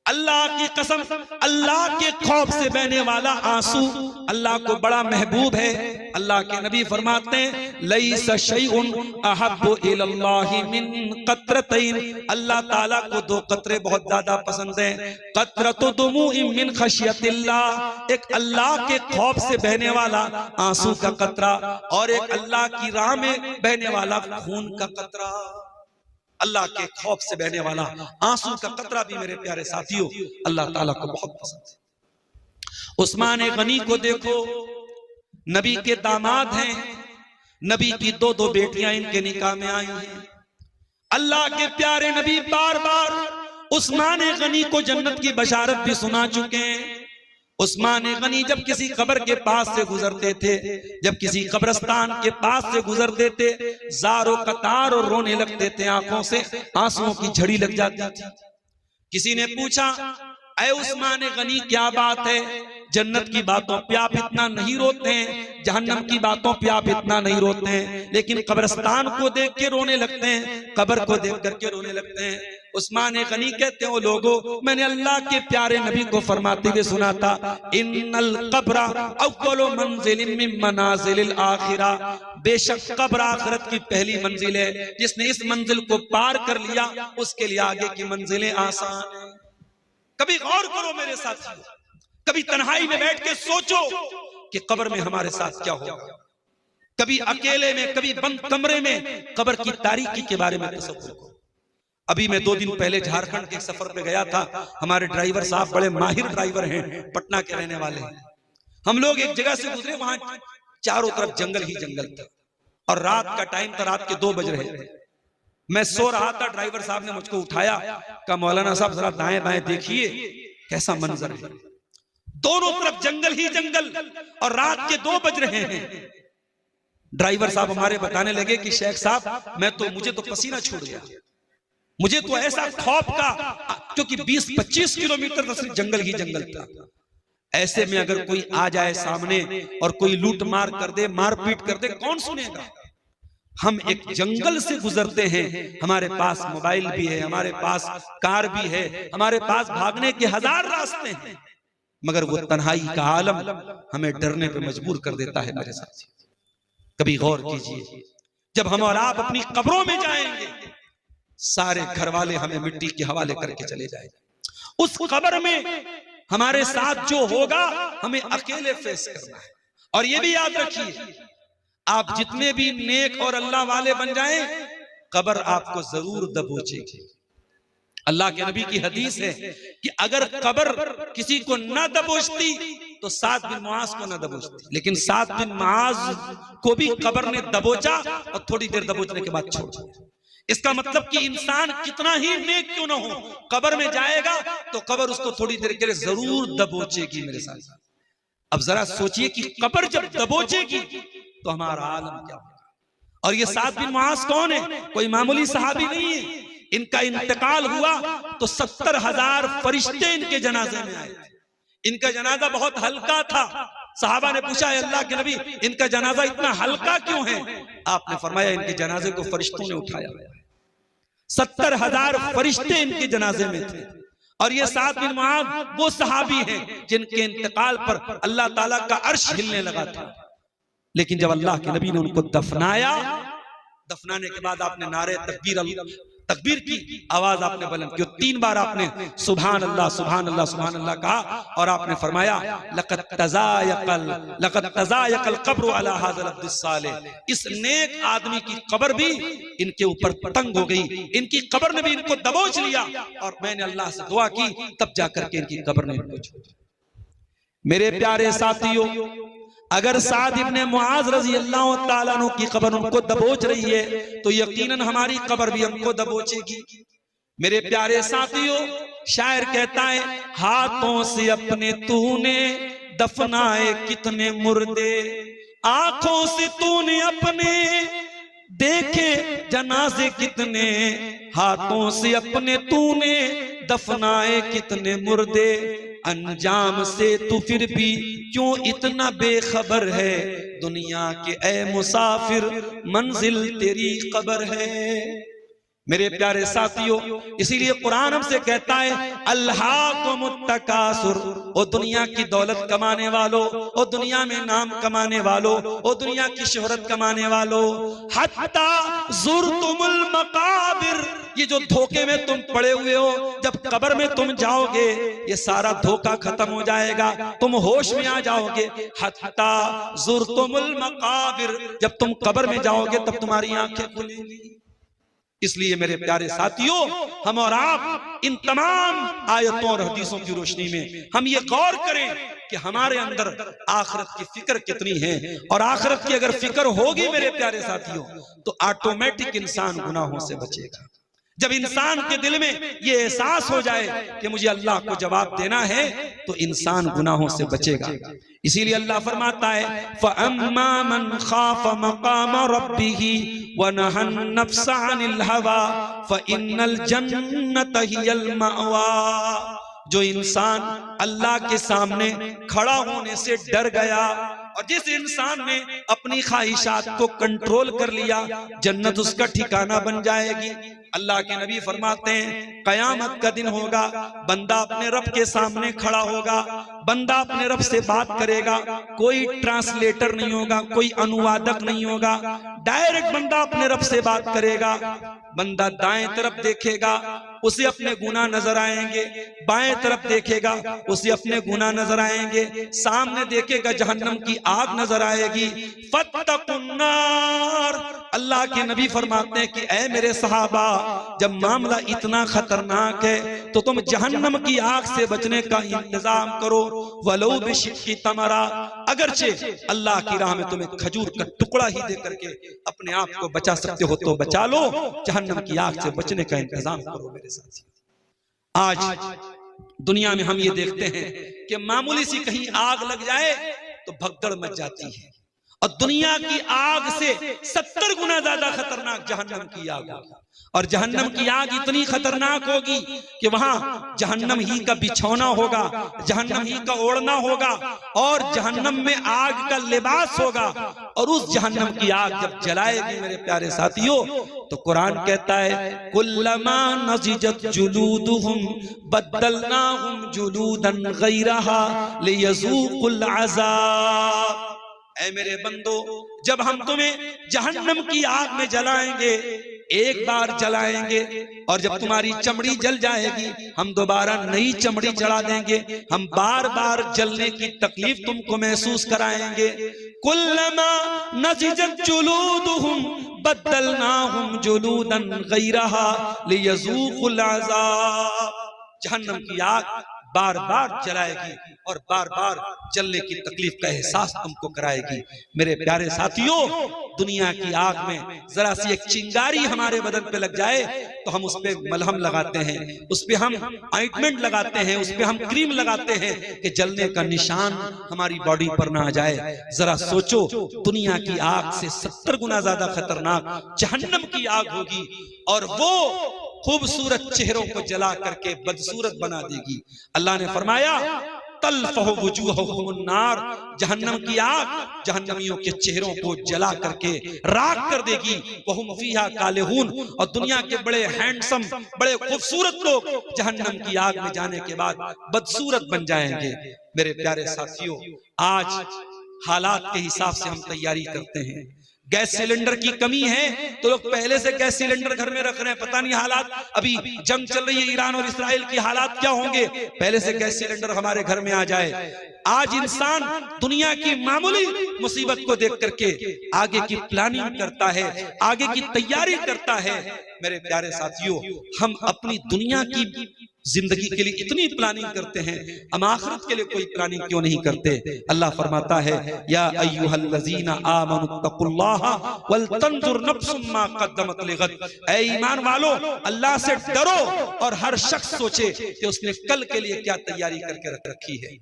अल्लाह की कसम, अल्लाह के खौफ से बहने वाला आंसू अल्लाह को बड़ा महबूब है। अल्लाह के नबी फरमाते हैं, लैसा शैउन अहब्बु इलल्लाहि मिन क़त्रतैन, अल्लाह ताला को दो कतरे बहुत ज्यादा पसंद हैं, क़त्रतु दुमूइन मिन खशियतिल्लाह, एक अल्लाह के खौफ से बहने वाला आंसू का कतरा, और एक अल्लाह की राह में बहने वाला खून का कतरा। अल्लाह के खौफ से बहने वाला आंसू का कतरा भी मेरे प्यारे साथियों अल्लाह ताला को बहुत पसंद है। उस्मान गनी को देखो, नबी के दामाद हैं, नबी की दो दो बेटियां इनके निकाह में आई हैं। अल्लाह के प्यारे नबी बार बार उस्मान गनी को जन्नत की बशारत भी सुना चुके हैं। उस्मान गनी जब किसी कब्र के पास से गुजरते थे, जब किसी कब्रस्तान के पास से गुजरते थे, जारो कतार और रोने लगते थे, आंखों से आंसुओं की झड़ी लग जाती थी। किसी ने पूछा, ऐ उस्मान गनी क्या बात है, जन्नत की बातों पे आप इतना नहीं रोते हैं, जहन्नम की बातों पे आप इतना नहीं रोते हैं, लेकिन कब्रिस्तान को देख के रोने लगते हैं, कब्र को देख करके रोने लगते हैं। उस्मान गनी कहते हो, लोगों मैंने अल्लाह के प्यारे नबी को फरमाते हुए सुना था, इन्नल कब्र अव्वलु मंजिलिन मिन मनाजिलिल आखिरा, बेशक कब्र आखिरत की पहली मंजिल है, जिसने इस मंजिल को पार कर लिया उसके लिए आगे की मंजिलें आसान है। कभी गौर करो मेरे साथियों, कभी तन्हाई में बैठ के सोचो कि कब्र में हमारे साथ क्या होगा, कभी अकेले में, कभी बंद कमरे में कब्र की तारीकी के बारे में तसव्वुर करो। अभी मैं 2 दिन पहले झारखंड के सफर पे गया था, हमारे ड्राइवर साहब बड़े माहिर ड्राइवर हैं, पटना के रहने वाले हैं। हम लोग एक जगह से गुजरे, वहां चारों तरफ जंगल ही जंगल था और रात का टाइम था, रात के 2 बज रहे थे। मैं सो रहा था, ड्राइवर साहब ने मुझको उठाया, कहा मौलाना साहब जरा दाएं बाएं देखिए कैसा मंजर है, दोनों तरफ जंगल ही जंगल और रात के 2 बज रहे हैं। ड्राइवर साहब हमारे बताने लगे कि शेख साहब मुझे तो पसीना छूट गया, मुझे तो ऐसा खौफ का, क्योंकि 20-25 किलोमीटर तक सिर्फ जंगल ही जंगल था। ऐसे में अगर कोई आ जाए सामने और कोई लूट मार कर दे, मारपीट कर दे, कौन सुनेगा। हम एक जंगल से गुजरते हैं, हमारे पास मोबाइल भी है, हमारे पास कार भी है, हमारे पास भागने के 1000 रास्ते हैं, मगर वो तन्हाई का आलम हमें डरने पे मजबूर कर देता है मेरे साथ। कभी गौर कीजिए, जब हम और आप अपनी कब्रों में जाएंगे, सारे घर वाले हमें मिट्टी के हवाले करके चले जाएंगे। उस कब्र में हमारे साथ जो होगा हमें अकेले फेस करना है। और ये भी याद रखिए, आप जितने भी नेक और अल्लाह वाले बन जाएं, कब्र आपको जरूर दबोचेगी। अल्लाह के नबी की हदीस है कि अगर कब्र किसी को न दबोचती तो 7 बिन मुआज को न दबोचती, लेकिन 7 बिन मुआज को भी कब्र ने दबोचा और थोड़ी देर दबोचने के बाद छोड़ दिया। इसका मतलब कि इंसान कितना ही नेक क्यों ना हो, कब्र में जाएगा तो कब्र उसको थोड़ी देर के लिए जरूर दबोचेगी मेरे साथ। अब जरा सोचिए कि कब्र जब दबोचेगी तो हमारा आलम क्या होगा। और ये 7 बिन मुआज कौन है? कोई मामूली सहाबी नहीं है। इनका इंतकाल हुआ तो 70,000 फरिश्ते इनके जनाजे में आए थे। इनका जनाजा बहुत हल्का था। सहाबा ने पूछा, अल्लाह के नबी इनका जनाजा इतना हल्का क्यों है? आपने फरमाया, इनके जनाजे को फरिश्तों ने उठाया। 70,000 फरिश्ते इनके जनाजे में थे। और ये 7 बिन मुआज वो सहाबी हैं जिनके इंतकाल पर अल्लाह ताला का अर्श हिलने लगा था। लेकिन जब अल्लाह के नबी ने उनको दफनाया, दफनाने के बाद आपने नारे तकबीर तकबीर की आवाज आपने बुलंद की, 3 बार आपने सुभान अल्लाह सुभान अल्लाह सुभान अल्लाह कहा और आपने फरमाया लक़द तज़ायक़ल क़ब्रु अला हाज़िल अब्दिस सालिह, इस नेक आदमी की कब्र भी इनके ऊपर तंग हो गई, इनकी कब्र ने भी इनको दबोच लिया और मैंने अल्लाह से दुआ की तब जाकर के इनकी कब्र ने इनको छोड़ा। मेरे प्यारे साथियों, अगर साद इब्ने मुआज़ रज़ी अल्लाह ताला अन्हु की कब्र उनको दबोच रही है तो यकीनन हमारी कब्र भी हमको दबोचेगी। मेरे प्यारे साथियों, शायर कहता है हाथों से अपने तूने दफनाए कितने मुर्दे, आंखों से तूने अपने देखे जनाजे कितने, हाथों से अपने तूने दफनाए कितने मुर्दे, अंजाम से तू फिर भी क्यों इतना बेखबर है, दुनिया के ए मुसाफिर मंजिल तेरी कब्र है। मेरे प्यारे साथियों, इसीलिए कुरान हमसे कहता है अल्हाकुमुत्तकासुर, ओ दुनिया की दौलत कमाने वालों, ओ दुनिया में नाम कमाने वालों, ओ दुनिया की शोहरत कमाने वालों, हत्ता ज़ुरतुमुल मकाबिर, ये जो धोखे में तुम पड़े हुए हो, जब कब्र में तुम जाओगे ये सारा धोखा खत्म हो जाएगा, तुम होश में आ जाओगे। हत्ता ज़ुरतुमुल मकाबिर, जब तुम कब्र में जाओगे तब तुम्हारी आंखें खुलेंगी। इसलिए मेरे प्यारे साथियों, हम और आप इन तमाम आयतों और हदीसों की रोशनी में हम ये गौर करें कि हमारे अंदर आखिरत की फिक्र कितनी है, और आखिरत की अगर फिक्र होगी मेरे प्यारे साथियों तो ऑटोमेटिक इंसान गुनाहों से बचेगा। जब इंसान के दिल में ये एहसास हो जाए कि मुझे अल्लाह को जवाब देना है तो इंसान गुनाहों से बचेगा। इसीलिए अल्लाह फरमाता है फ़अम्मा मन खाफ़ मक़ाम रब्बिही व नहन नफ्स अनिल हवा फ़इन्नल जन्नत हियल मअवा, जो इंसान अल्लाह के सामने खड़ा होने से डर गया और जिस इंसान ने अपनी ख्वाहिशात को कंट्रोल कर लिया, जन्नत उसका ठिकाना बन जाएगी। अल्लाह के नबी फरमाते हैं कयामत का दिन होगा, बंदा अपने रब के सामने खड़ा होगा, बंदा अपने रब से बात करेगा, कोई ट्रांसलेटर नहीं होगा, कोई अनुवादक नहीं होगा, डायरेक्ट बंदा अपने रब से बात करेगा। बंदा दाएं तरफ देखेगा उसे अपने गुनाह नजर आएंगे, बाएं तरफ देखेगा उसे अपने गुनाह नजर आएंगे, सामने देखेगा जहन्नम की आग नजर आएगी। फत्तकुन्नार, अल्लाह के नबी फरमाते हैं कि ऐ मेरे सहाबा, जब मामला इतना खतरनाक है तो तुम जहन्नम की आग से बचने का इंतजाम करो, वलो बिशिक्की तमरा, अगरचे अल्लाह की राह में तुम्हें खजूर का टुकड़ा ही दे करके अपने आप को बचा सकते हो तो बचा लो, जहन्नम की आग से बचने का इंतजाम करो। मेरे साथी, आज दुनिया में हम ये देखते हैं कि मामूली सी कहीं आग लग जाए तो भगदड़ मच जाती है, और दुनिया की आग से 70 गुना ज्यादा खतरनाक जहन्नम की आग होगी। और जहन्नम की आग इतनी खतरनाक होगी कि वहां जहन्नम ही का बिछौना होगा, जहन्नम ही का ओढ़ना होगा, और जहन्नम में आग का लिबास होगा। और उस जहन्नम की आग जब जलाएगी मेरे प्यारे साथियों, तो कुरान कहता है कुल्लमा नज़िजत जुलूदुहुम बद्दलनाहुम जुलूदन गैरहा लियज़ूक़ुल अज़ाब। ऐ मेरे बंदो, जब हम तुम्हें जहन्नम की आग में जलाएंगे, एक बार जलाएंगे, और जब तुम्हारी चमड़ी जल जाएगी हम दोबारा नई चमड़ी चढ़ा देंगे, हम बार बार जलने की तकलीफ तुमको महसूस कराएंगे। कुल्लमा नज़िजत जुलूदुहुम बद्दलनाहुम जुलूदन गैरहा लियज़ूक़ुल अज़ाब। जहन्नम की आग बार बार जलाएगी और बार बार जलने की तकलीफ का एहसास तुमको कराएगी। मेरे प्यारे साथियों, दुनिया की आग में जरा सी एक चिंगारी हमारे बदन पे लग जाए तो हम उस पे मलहम लगाते हैं, उस पे हम ऑइंटमेंट लगाते हैं, उस पे हम क्रीम लगाते हैं कि जलने का निशान हमारी बॉडी पर ना आ जाए। जरा सोचो, दुनिया की आग से 70 गुना ज्यादा खतरनाक जहन्नम की आग होगी, और वो खूबसूरत चेहरों को जला करके बदसूरत बना देगी। अल्लाह ने फरमाया तल्फहु वुजूहहुमुन नार, जहन्नम की आग जहन्नमियों के चेहरों को जला करके राख कर देगी। वहुम फीहा कालिहून, और दुनिया के बड़े हैंडसम, बड़े खूबसूरत लोग जहन्नम की आग में जाने के बाद बदसूरत बन जाएंगे। मेरे प्यारे साथियों, आज हालात के हिसाब से हम तैयारी करते हैं, गैस सिलेंडर की कमी है तो लोग पहले से गैस सिलेंडर घर में रख रहे हैं, पता नहीं हालात, अभी जंग चल रही है ईरान और इस्राइल की, हालात क्या होंगे, पहले से गैस सिलेंडर हमारे घर में आ जाए। आज इंसान दुनिया की मामूली मुसीबत को देख करके आगे की प्लानिंग करता है, आगे की तैयारी करता है। मेरे प्यारे साथियों, हम अपनी दुनिया की जिंदगी के लिए इतनी प्लानिंग करते हैं, हम आखिरत के लिए कोई प्लानिंग क्यों नहीं करते? अल्लाह फरमाता है, या अय्युहल्लज़ीना आमनुत्तकुल्लाह वल तंजुर नफ्सुम मा क़द्दमत लिगद। ऐ ईमान वालो, अल्लाह से डरो और हर शख्स सोचे कि उसने कल के लिए क्या तैयारी करके रख रखी है।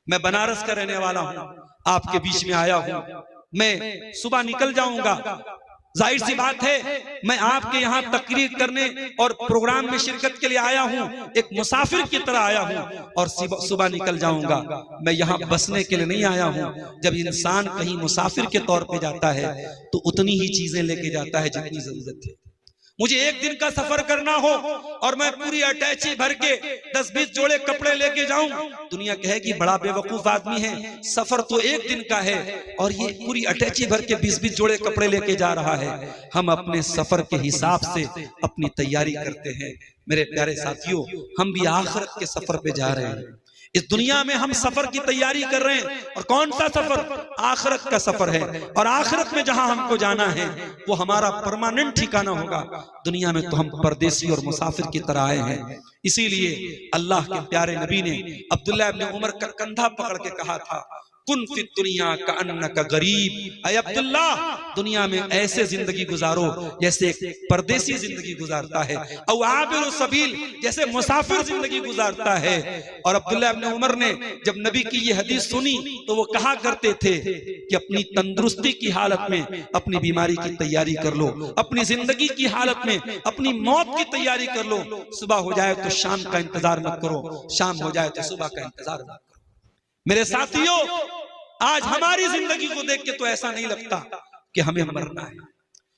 मैं बनारस का रहने वाला हूं, आपके बीच में आया हूं, मैं सुबह निकल जाऊंगा, जाहिर सी बात है मैं आपके यहाँ तकरीर करने और प्रोग्राम में शिरकत के लिए आया हूँ, एक मुसाफिर की तरह आया हूँ और सुबह निकल जाऊंगा। मैं यहाँ बसने के लिए नहीं आया हूँ। जब इंसान कहीं मुसाफिर के तौर पे जाता है तो उतनी ही चीजें लेके जाता है जितनी जरूरत है। मुझे एक दिन का सफर करना हो और मैं पूरी अटैची भर के 10-20 जोड़े कपड़े लेके जाऊं, दुनिया कहेगी बड़ा बेवकूफ आदमी है, सफर तो एक दिन का है और ये पूरी अटैची भर के 20-20 जोड़े कपड़े लेके जा रहा है। हम अपने सफर के हिसाब से अपनी तैयारी करते हैं। मेरे प्यारे साथियों, हम भी आखिरत के सफर पे जा रहे हैं। इस दुनिया में हम सफर की तैयारी कर रहे हैं, और कौन सा सफर? आखिरत का सफर है। और आखिरत में जहां हमको जाना है वो हमारा परमानेंट ठिकाना होगा। दुनिया में तो हम परदेसी और मुसाफिर की तरह आए हैं। इसीलिए अल्लाह के प्यारे नबी ने अब्दुल्लाह इब्न उमर का कंधा पकड़ के कहा था, कुन फिद दुनिया का अन्नका गरीब। अय अब्दुल्ला, दुनिया में ऐसे जिंदगी गुजारो जैसे एक परदेसी जिंदगी गुजारता है, औ आबिरु सबील, जैसे मुसाफिर जिंदगी गुजारता है। और अब्दुल्ला इब्न उमर ने जब नबी की ये हदीस सुनी तो वो कहा करते थे कि अपनी तंदुरुस्ती की हालत में अपनी बीमारी की तैयारी कर लो, अपनी जिंदगी की हालत में अपनी मौत की तैयारी कर लो। सुबह हो जाए तो शाम का इंतजार मत करो, शाम हो जाए तो सुबह का इंतजार मत करो। मेरे साथियों, आज हमारी जिंदगी को देख के तो ऐसा नहीं लगता कि हमें मरना है।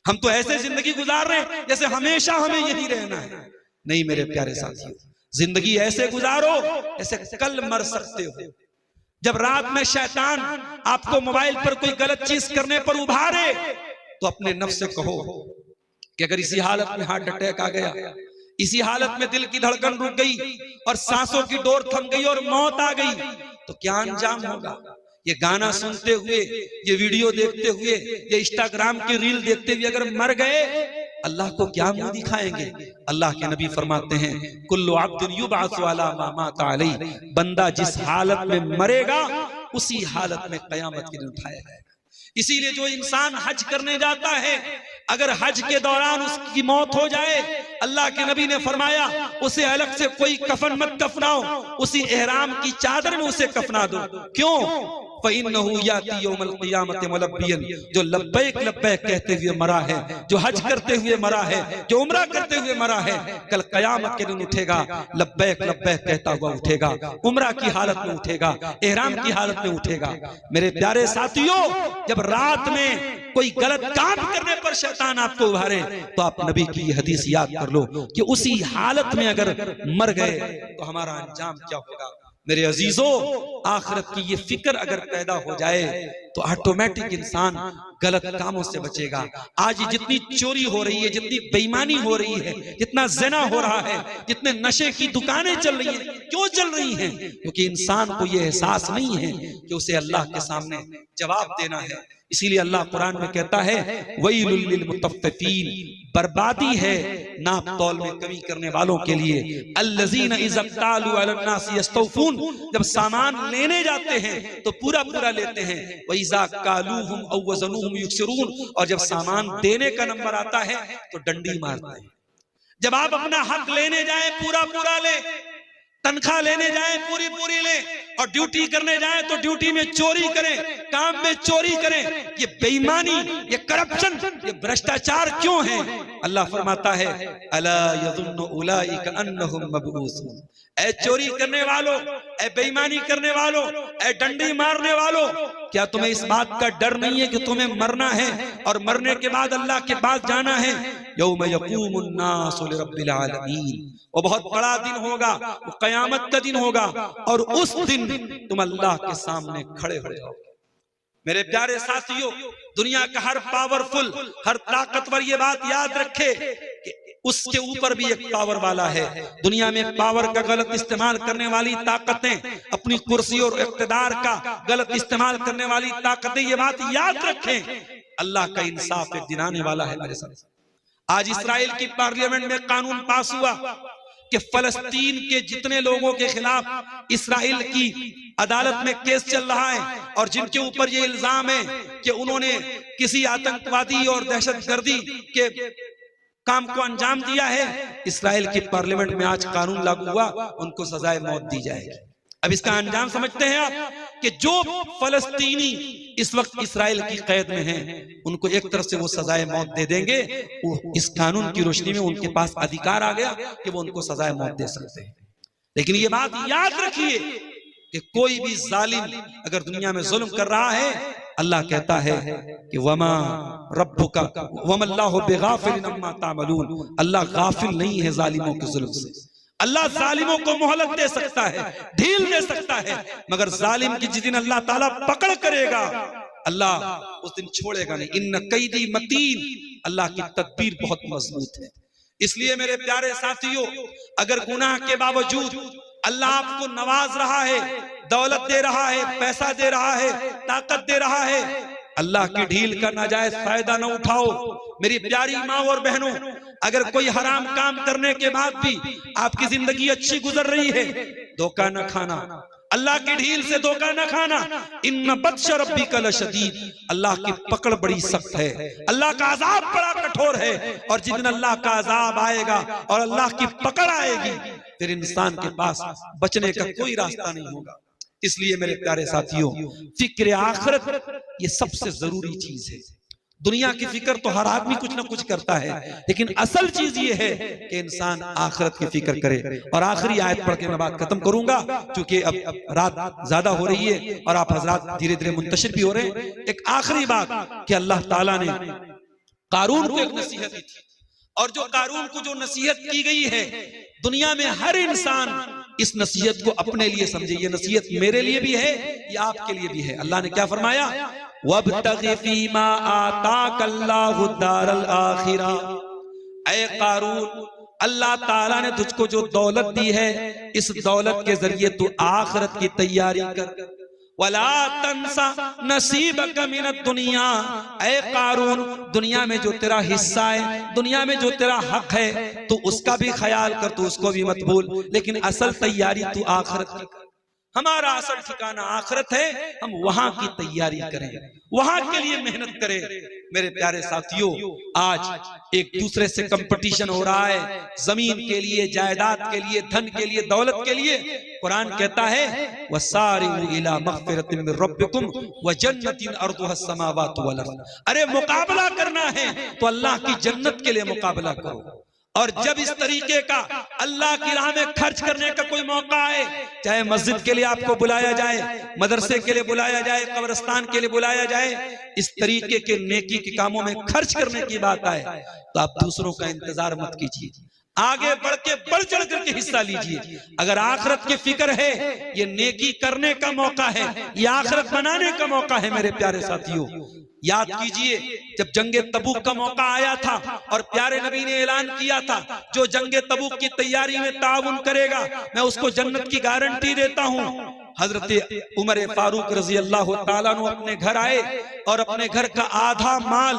हम तो ऐसे जिंदगी गुजार रहे हैं जैसे हमेशा हमें यही रहना है। नहीं मेरे प्यारे साथियों, जिंदगी ऐसे गुजारो जैसे कल मर सकते हो। जब रात में शैतान आपको मोबाइल पर कोई गलत चीज करने पर उभारे तो अपने नफ्स से कहो कि अगर इसी हालत में हार्ट अटैक आ गया, इसी हालत में दिल की धड़कन रुक गई और सांसों की डोर थम गई और मौत आ गई तो क्या अंजाम होगा? ये गाना सुनते हुए, ये वीडियो देखते हुए, ये इंस्टाग्राम की रील देखते हुए अगर मर गए, अल्लाह को क्या मुंह दिखाएंगे? अल्लाह के नबी फरमाते हैं, कुल्लु अब्दिन युबअसु अला मा माता अलैहि, बंदा जिस हालत में मरेगा उसी हालत में कयामत के दिन उठाया जाएगा। इसीलिए जो इंसान हज करने जाता है, अगर हज के दौरान उसकी मौत हो जाए, अल्लाह के नबी ने फरमाया उसे अलग से कोई कफन मत कफनाओ, उसी एहराम की चादर में उसे कफना दो। क्यों? फ़इन्नहु याती यौमल क़ियामत मुलब्बियन, जो लब्बैक लब्बैक कहते हुए मरा है, जो हज करते हुए मरा है, जो उम्रा करते हुए मरा है, कल कयामत के दिन उठेगा, लब्बैक लब्बैक कहता हुआ उठेगा, उम्रा की हालत में उठेगा, एहराम की हालत में उठेगा। मेरे प्यारे साथियों, जब रात में कोई गलत काम करने पर शैतान आपको उभारे तो आप नबी की हदीस याद कर लो कि उसी हालत में अगर मर गए तो हमारा अंजाम क्या होगा। मेरे अजीजों, आखिरत की ये फिक्र अगर पैदा हो जाए तो ऑटोमेटिक इंसान गलत कामों से बचेगा। आज जितनी चोरी हो रही है, जितनी बेईमानी हो रही है, जितना ज़िना हो रहा है, जितने नशे की दुकानें चल रही हैं, क्यों चल रही हैं? क्योंकि इंसान को ये एहसास नहीं है कि उसे अल्लाह के सामने जवाब देना है। इसीलिए अल्लाह कुरान में कहता है, वैलुल लिल मुतफ्फिफीन, बर्बादी है नाप तौल में कमी करने वालों के लिए। अल्लज़ीना इज़ा क़ालू अलन नासी यस्तौफून, जब सामान लेने जाते हैं तो पूरा पूरा लेते हैं। व इज़ा क़ालूहुम औ वज़नूहुम युक्सिरून, और जब सामान देने का नंबर आता है तो डंडी मारते हैं। जब आप अपना हक लेने जाए पूरा पूरा ले, तनख्वाह लेने जाए पूरी पूरी ले, और ड्यूटी करने जाए तो ड्यूटी में चोरी करें, काम में चोरी करें। ये बेईमानी, ये करप्शन, ये भ्रष्टाचार क्यों है? अल्लाह फरमाता है, अला यज़ुन्नु उलाइका अन्नहुम मबऊसून। ऐ चोरी करने वालों, ऐ बेईमानी करने वालों, ऐ डंडी मारने वालों, क्या तुम्हें इस बात का डर नहीं है कि तुम्हें मरना है और मरने के बाद अल्लाह के पास जाना है? यौम यक़ूमुन नासु लिरब्बिल आलमीन, वो बहुत बड़ा दिन होगा, वो कयामत का दिन होगा, और उस दिन तुम अल्लाह के सामने खड़े हो जाओगे। मेरे प्यारे साथियों, दुनिया का हर पावरफुल, हर ताकतवर ये बात याद रखे कि उसके ऊपर भी एक पावर वाला है। दुनिया में पावर का गलत इस्तेमाल करने वाली ताकतें, अपनी कुर्सी और इख्तिदार का गलत इस्तेमाल करने वाली ताकतें, ये बात याद रखें, अल्लाह का इंसाफ एक दिन आने वाला है मेरे साथ। आज इस्राएल की पार्लियामेंट में कानून पास हुआ कि फलस्तीन के जितने लोगों के खिलाफ इस्राएल की अदालत में केस चल रहा है और जिनके ऊपर ये इल्जाम है कि उन्होंने किसी आतंकवादी और दहशतगर्दी के काम को अंजाम दिया है, इस्राएल की पार्लियामेंट में आज कानून लागू हुआ, उनको सजाए मौत दी जाएगी। अब इसका अंजाम समझते हैं आप कि जो फलस्तीनी इस वक्त इस्राएल की कैद में हैं, उनको एक तरफ से वो सजाए मौत दे देंगे। इस कानून की रोशनी में उनके पास अधिकार आ गया कि वो उनको सजाए मौत दे सकते हैं। लेकिन ये बात याद रखिए कि कोई भी जालिम अगर दुनिया में जुल्म कर रहा है, अल्लाह कहता है कि वमा रब्बुका वमल्लाहु बिगाफिलिन अम्मा तामलून, अल्लाह गाफिल नहीं है जालिमों के जुल्म से। अल्लाह जालिमों को मोहलत दे सकता है, ढील दे सकता है, मगर जालिम की जिस दिन अल्लाह ताला पकड़ करेगा, अल्लाह उस दिन छोड़ेगा नहीं। इन्न कैदी मतीन, अल्लाह की तदबीर बहुत मजबूत है। इसलिए मेरे प्यारे साथियों, अगर गुनाह के बावजूद अल्लाह आपको नवाज रहा है, दौलत दे रहा है, पैसा दे रहा है, ताकत दे रहा है, अल्लाह की ढील का नाजायज फायदा न उठाओ। मेरी प्यारी माँ और बहनों, अगर कोई हराम काम करने के बाद भी आपकी जिंदगी अच्छी गुजर रही है, धोखा न खाना, अल्लाह की ढील से धोखा न खाना। इन्न बत्श रब्बिका लशदीद, अल्लाह की पकड़ बड़ी सख्त है, अल्लाह का अजाब बड़ा कठोर है। और जिस दिन अल्लाह का अजाब आएगा और अल्लाह की पकड़ आएगी, फिर इंसान के पास बचने का कोई रास्ता नहीं होगा। इसलिए मेरे प्यारे साथियों, फिक्र आखिरत ये सबसे जरूरी चीज है। दुनिया की फिक्र तो हर आदमी कुछ ना कुछ करता है, लेकिन असल चीज ये है कि इंसान आखिरत की फिक्र करे। और आखिरी आयत पढ़ के मैं बात खत्म करूंगा, क्योंकि अब रात ज्यादा हो रही है और आप हजरात धीरे धीरे मुंतशिर भी हो रहे हैं। एक आखिरी बात कि अल्लाह ताला ने कारून को एक नसीहत दी थी, और जो कारून को जो नसीहत की गई है, दुनिया में हर इंसान इस नसीहत को अपने लिए समझे। ये नसीहत मेरे लिए भी है, ये आपके लिए भी है। अल्लाह ने क्या फरमाया, वब्तग़ि फ़ीमा आताकल्लाहु दारल आखिरा, ऐ कारून, अल्लाह ताला ने तुझको जो दौलत दी है, इस दौलत के जरिए तू आखिरत की तैयारी कर। वला तंसा नसीबक मिनद दुनिया, ऐ कारून, दुनिया में जो तेरा हिस्सा है, दुनिया में जो तेरा हक है, तो उसका भी ख्याल कर, तू उसको भी मत भूल। लेकिन असल तैयारी तू आखिरत की कर। हमारा असल ठिकाना आखिरत है, हम वहां की तैयारी करें, वहां के लिए मेहनत करें। मेरे प्यारे साथियों, आज एक दूसरे से कंपटीशन हो रहा है, जमीन के लिए, जायदाद के लिए, धन के लिए, दौलत के लिए। कुरान कहता है, वसारिउ इला मग़फ़िरतिन मिन रब्बिकुम व जन्नतिन अर्दुहा अस्समावातु वल अर्द। अरे मुकाबला करना है तो अल्लाह की जन्नत के लिए मुकाबला करो। और जब इस तरीके का अल्लाह की राह में खर्च करने का कोई मौका आए, चाहे मस्जिद के लिए आपको बुलाया जाए, मदरसे के लिए बुलाया जाए, कब्रिस्तान के लिए बुलाया जाए, इस तरीके के नेकी के कामों में खर्च करने की बात आए, तो आप दूसरों का इंतजार मत कीजिए, आगे बढ़ के बढ़ चढ़ करके हिस्सा लीजिए। अगर आखिरत की फिक्र है, ये नेकी करने का मौका है, ये आखिरत बनाने का मौका है। मेरे प्यारे साथियों, याद कीजिए, जब जंगे तबूक का मौका आया था और प्यारे नबी ने ऐलान किया था, जो जंगे तबूक की तैयारी में ताउन करेगा, मैं उसको जन्नत की गारंटी देता हूँ। हजरत उमर फारूक रजी अल्लाह ताला अन्हु अपने घर आए और अपने घर का आधा माल,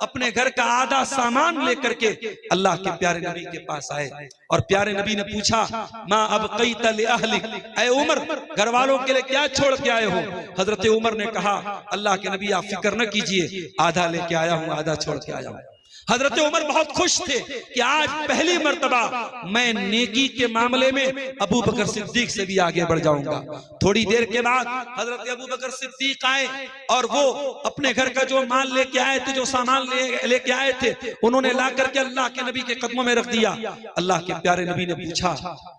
अपने घर का आधा सामान लेकर के अल्लाह के प्यारे नबी के पास आए। और प्यारे नबी ने पूछा, माँ अबक़ैत लिअहलिक, ऐ उमर, घर वालों के लिए क्या छोड़ के आए हो? हजरत उमर ने कहा, अल्लाह के नबी आप फिक्र न कीजिए, आधा लेके आया हूँ, आधा छोड़ के आया हूँ। हजरत उमर बहुत खुश थे कि आज पहली मर्तबा मैं नेकी के मामले में अबू बकर सिद्दीक से भी आगे बढ़ जाऊंगा। थोड़ी देर के बाद हजरत अबू बकर सिद्दीक आए और वो अपने घर का जो माल लेके आए थे, जो सामान लेके आए थे, उन्होंने ला करके अल्लाह के नबी के कदमों में रख दिया। अल्लाह के प्यारे नबी ने पूछा,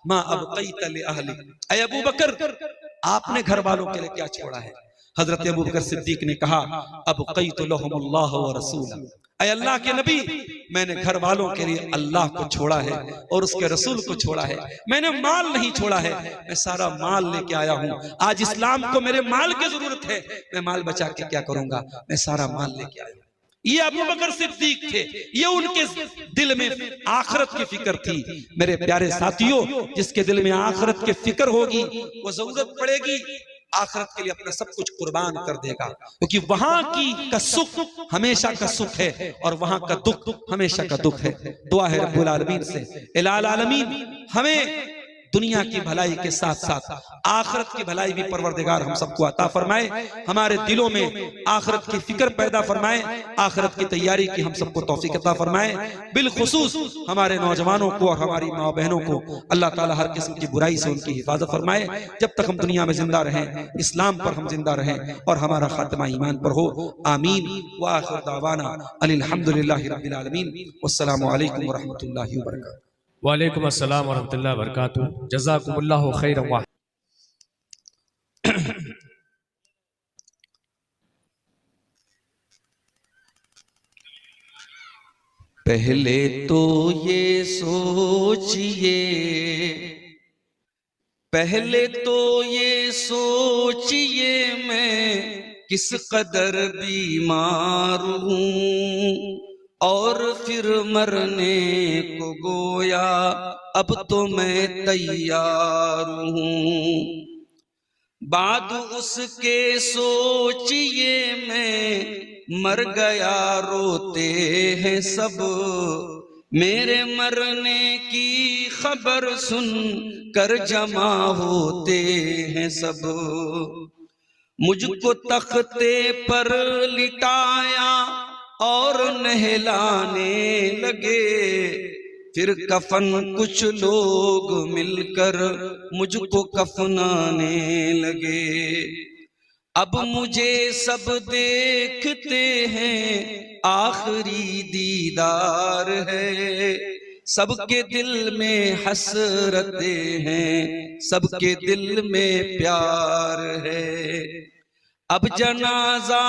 माँ अबक़ैत लिअहलिक, ऐ अबू बकर, आपने घर वालों के लिए क्या छोड़ा है? हजरत अबू बकर सिद्दीक ने कहा, अबक़ैतु लहुमुल्लाह व रसूलहू, ऐ अल्लाह के नबी, मैंने घर वालों के लिए अल्लाह को छोड़ा है और उसके रसूल को छोड़ा है, मैंने माल नहीं छोड़ा है, मैं सारा माल लेके आया हूं। आज इस्लाम को मेरे माल की जरूरत है, मैं माल बचा के क्या करूंगा, मैं सारा माल लेके आया। ये अबू बकर सिद्दीक थे, ये उनके दिल में आखिरत की फिक्र थी। मेरे प्यारे साथियों, जिसके दिल में आखिरत की फिक्र होगी वो जरूरत पड़ेगी आखिरत के लिए अपना सब कुछ कुर्बान कर देगा, क्योंकि वहां की का सुख हमेशा का सुख है और वहां का दुख हमेशा का दुख है। दुआ है रब्बुल आलमीन से, इलाल आलमीन हमें दुनिया की भलाई के साथ साथ आखिरत की भलाई भी परवरदिगार हम सबको अता फरमाए, हमारे दिलों में आखिरत की फिक्र पैदा फरमाए, आखिरत की तैयारी की हम सबको तौफीक अता फरमाए। बिलखुसूस हमारे नौजवानों को और हमारी माँ बहनों को अल्लाह ताला हर किस्म की बुराई से उनकी हिफाजत फरमाए। जब तक हम दुनिया में जिंदा रहें, इस्लाम पर हम जिंदा रहें और हमारा खात्मा ईमान पर हो। आमीन। व आखिर दावाना अनिल हम्दुलिल्लाहि रब्बिल आलमीन। वस्सलामु अलैकुम व रहमतुल्लाहि व बरकातुहू। वालेकुम अस्सलाम वरहमतुल्लाहि वबरकातुहू। जज़ाकुमुल्लाहु खैरन। पहले तो ये सोचिए, पहले तो ये सोचिए मैं किस कदर बीमार हूँ, और फिर मरने को गोया अब तो मैं तैयार हूँ। बाद उसके सोचिए मैं मर गया रोते हैं सब, मेरे मरने की खबर सुन कर जमा होते हैं सब। मुझको तख्ते पर लिटाया और नहलाने लगे, फिर कफन कुछ लोग मिलकर मुझको कफनाने लगे। अब मुझे सब देखते हैं आखिरी दीदार है, सबके दिल में हसरतें हैं, सबके दिल में प्यार है। अब जनाजा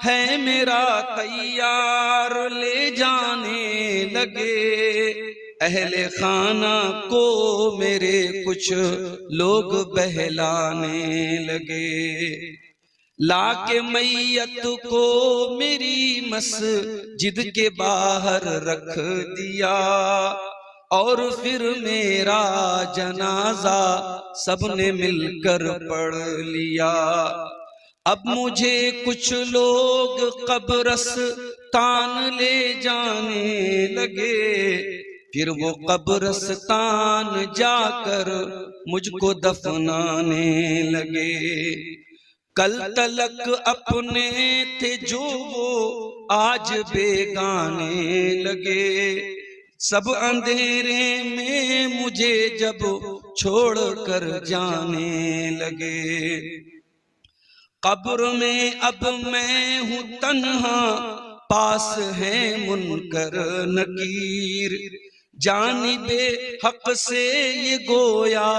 है मेरा तैयार, ले जाने लगे अहले खाना को मेरे कुछ लोग बहलाने लगे। लाके मैयत को मेरी मस्जिद के बाहर रख दिया, और फिर मेरा जनाजा सबने मिलकर पढ़ लिया। अब मुझे कुछ लोग कब्रस्तान ले जाने लगे, फिर वो कब्रस्तान जाकर मुझको दफनाने लगे। कल तलक अपने थे जो वो आज बेगाने लगे, सब अंधेरे में मुझे जब छोड़ कर जाने लगे। कब्र में अब मैं हूँ तन्हा, पास है मुनकर नकीर, जानिबे हक से ये गोया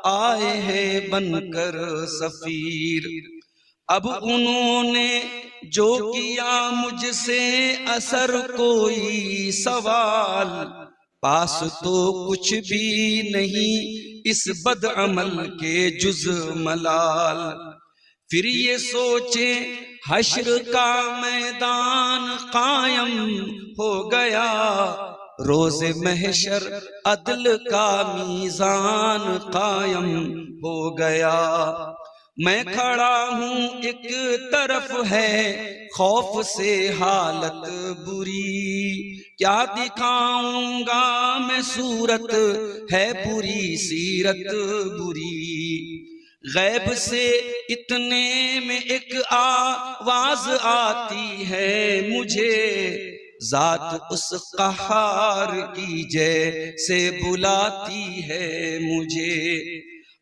आए हैं बनकर सफीर। अब उन्होंने जो किया मुझसे असर कोई सवाल, पास तो कुछ भी नहीं इस बदअमल के जुज मलाल। फिर ये सोचे हश्र का मैदान कायम हो गया, रोज महशर अदल का मीजान कायम हो गया। मैं खड़ा हूँ एक तरफ है खौफ से हालत बुरी, क्या दिखाऊंगा मैं सूरत है बुरी सीरत बुरी। गैब से इतने में एक आवाज आती है मुझे, जात उस कहार की जैसे बुलाती है मुझे।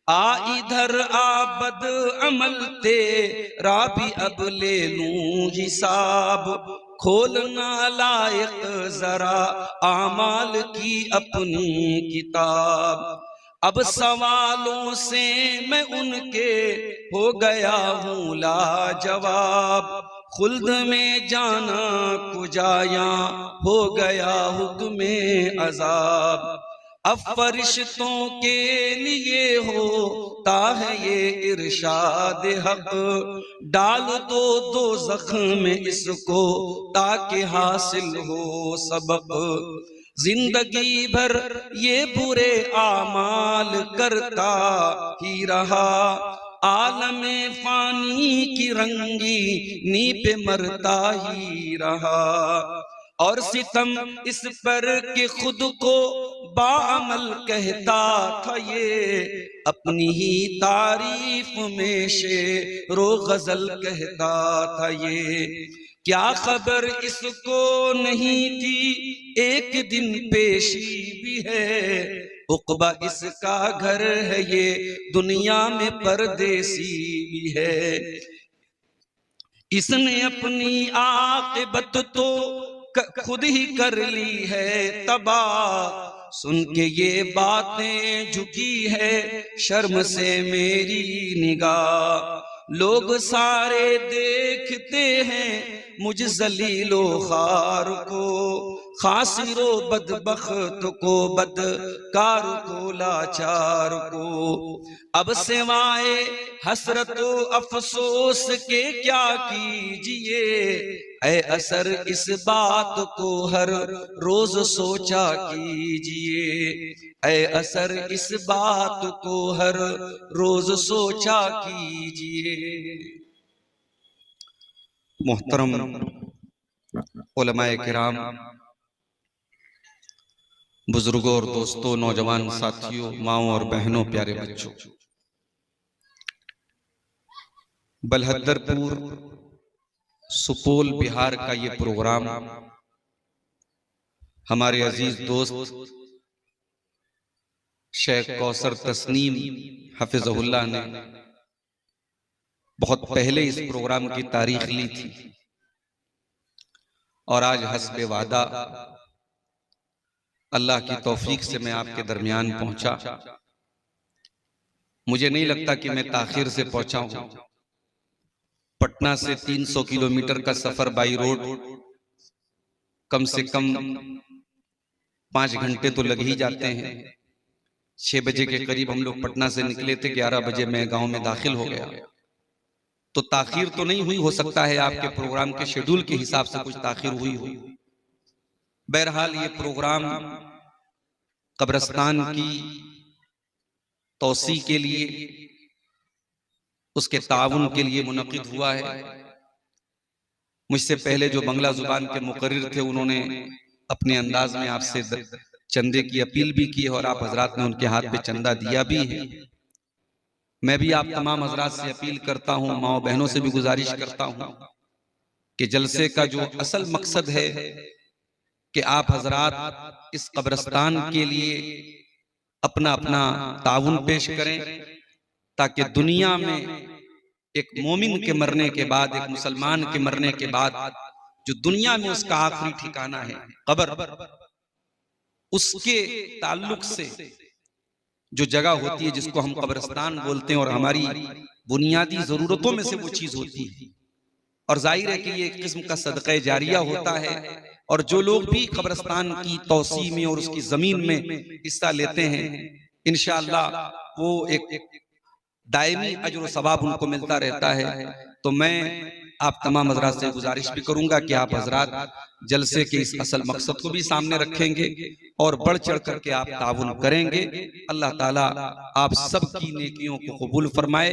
आ इधर आ बद अमल तेरा भी अब ले लूं हिसाब, खोलना लायक जरा आमाल की अपनी किताब। अब सवालों से मैं उनके हो गया हूँ लाजवाब, खुल्द में जाना कुजाया हो गया हुक्मे अजाब। अब फरिश्तों के लिए होता है ये इरशाद हक, डाल दो दोज़ख में इसको ताकि हासिल हो सबक। जिंदगी भर ये बुरे आमाल करता ही रहा, आलमे फानी की रंगी पे मरता ही रहा। और सितम इस पर कि खुद को बाअमल कहता था ये, अपनी ही तारीफ में शेरो गजल कहता था ये। क्या खबर इसको नहीं थी एक दिन पेशी भी है, उक़बा इसका घर है ये दुनिया में परदेसी भी है। इसने अपनी आक़िबत तो खुद ही कर ली है तबाह, सुन के ये बातें झुकी है शर्म से मेरी निगाह। लोग सारे देखते हैं मुझ जलीलो खार को, खासिरो बदबख्त को बदकार को लाचार को। अब सिवाए हसरतो अफसोस के क्या कीजिए, ऐ असर इस बात को हर रोज सोचा कीजिए, ऐ असर इस बात को हर रोज सोचा कीजिए। मोहतरम उलमाए किराम, बुजुर्गों और दोस्तों, नौजवान साथियों, माओ और बहनों, प्यारे बच्चों, बलहद्दरपुर सुपौल बिहार का ये प्रोग्राम हमारे अजीज दोस्त शेख कौसर तस्नीम हफिज़हुल्लाह ने बहुत पहले इस प्रोग्राम की तारीख ली थी और आज हस्बे वादा अल्लाह की तौफीक से मैं आपके दरमियान पहुंचा। मुझे नहीं लगता कि मैं ताखिर से पहुंचा हूं। पटना से 300 किलोमीटर का सफर बाई रोड कम से कम 5 घंटे तो लग ही जाते हैं। 6 बजे के करीब हम लोग पटना से निकले थे, 11 बजे मैं गांव में दाखिल हो गया। तो ताखीर तो नहीं हुई, हो सकता है आपके प्रोग्राम के शेड्यूल के हिसाब से कुछ ताखीर हुई हो। बहरहाल ये प्रोग्राम कब्रिस्तान की तौसी के लिए, उसके ताउन के लिए मुनक़िद हुआ है। मुझसे पहले जो बंगला जुबान के मुकर्रिर थे उन्होंने अपने अंदाज में आपसे चंदे की अपील भी की और आप हजरात ने उनके हाथ पे चंदा दिया भी है। मैं भी आप तमाम हजरात से अपील करता हूँ, माओ बहनों से भी गुजारिश करता हूँ कि जलसे का जो असल मकसद है कि आप हजरात इस कब्रिस्तान के लिए अपना अपना ताउन पेश करें, ताकि दुनिया में एक मोमिन के मरने के बाद, एक मुसलमान के मरने के बाद जो दुनिया में उसका आखिरी ठिकाना है कब्र, उसके ताल्लुक से जो जगह होती है जिसको हम कब्रिस्तान बोलते हैं और हमारी बुनियादी जरूरतों में से वो चीज होती है। और जाहिर है कि ये एक किस्म का सदक़े जारिया होता है और जो लोग भी कब्रिस्तान की तौसी में और उसकी जमीन में हिस्सा लेते हैं इंशाअल्लाह वो एक दायमी अजर व सवाब उनको मिलता रहता है। तो मैं आप तमाम हजरात से गुजारिश भी करूंगा कि आप हजरात जलसे के इस असल मकसद को भी सामने रखेंगे और बढ़ चढ़ करके आप ताउन करेंगे। अल्लाह ताला आप सब की नेकियों को कबूल फरमाए।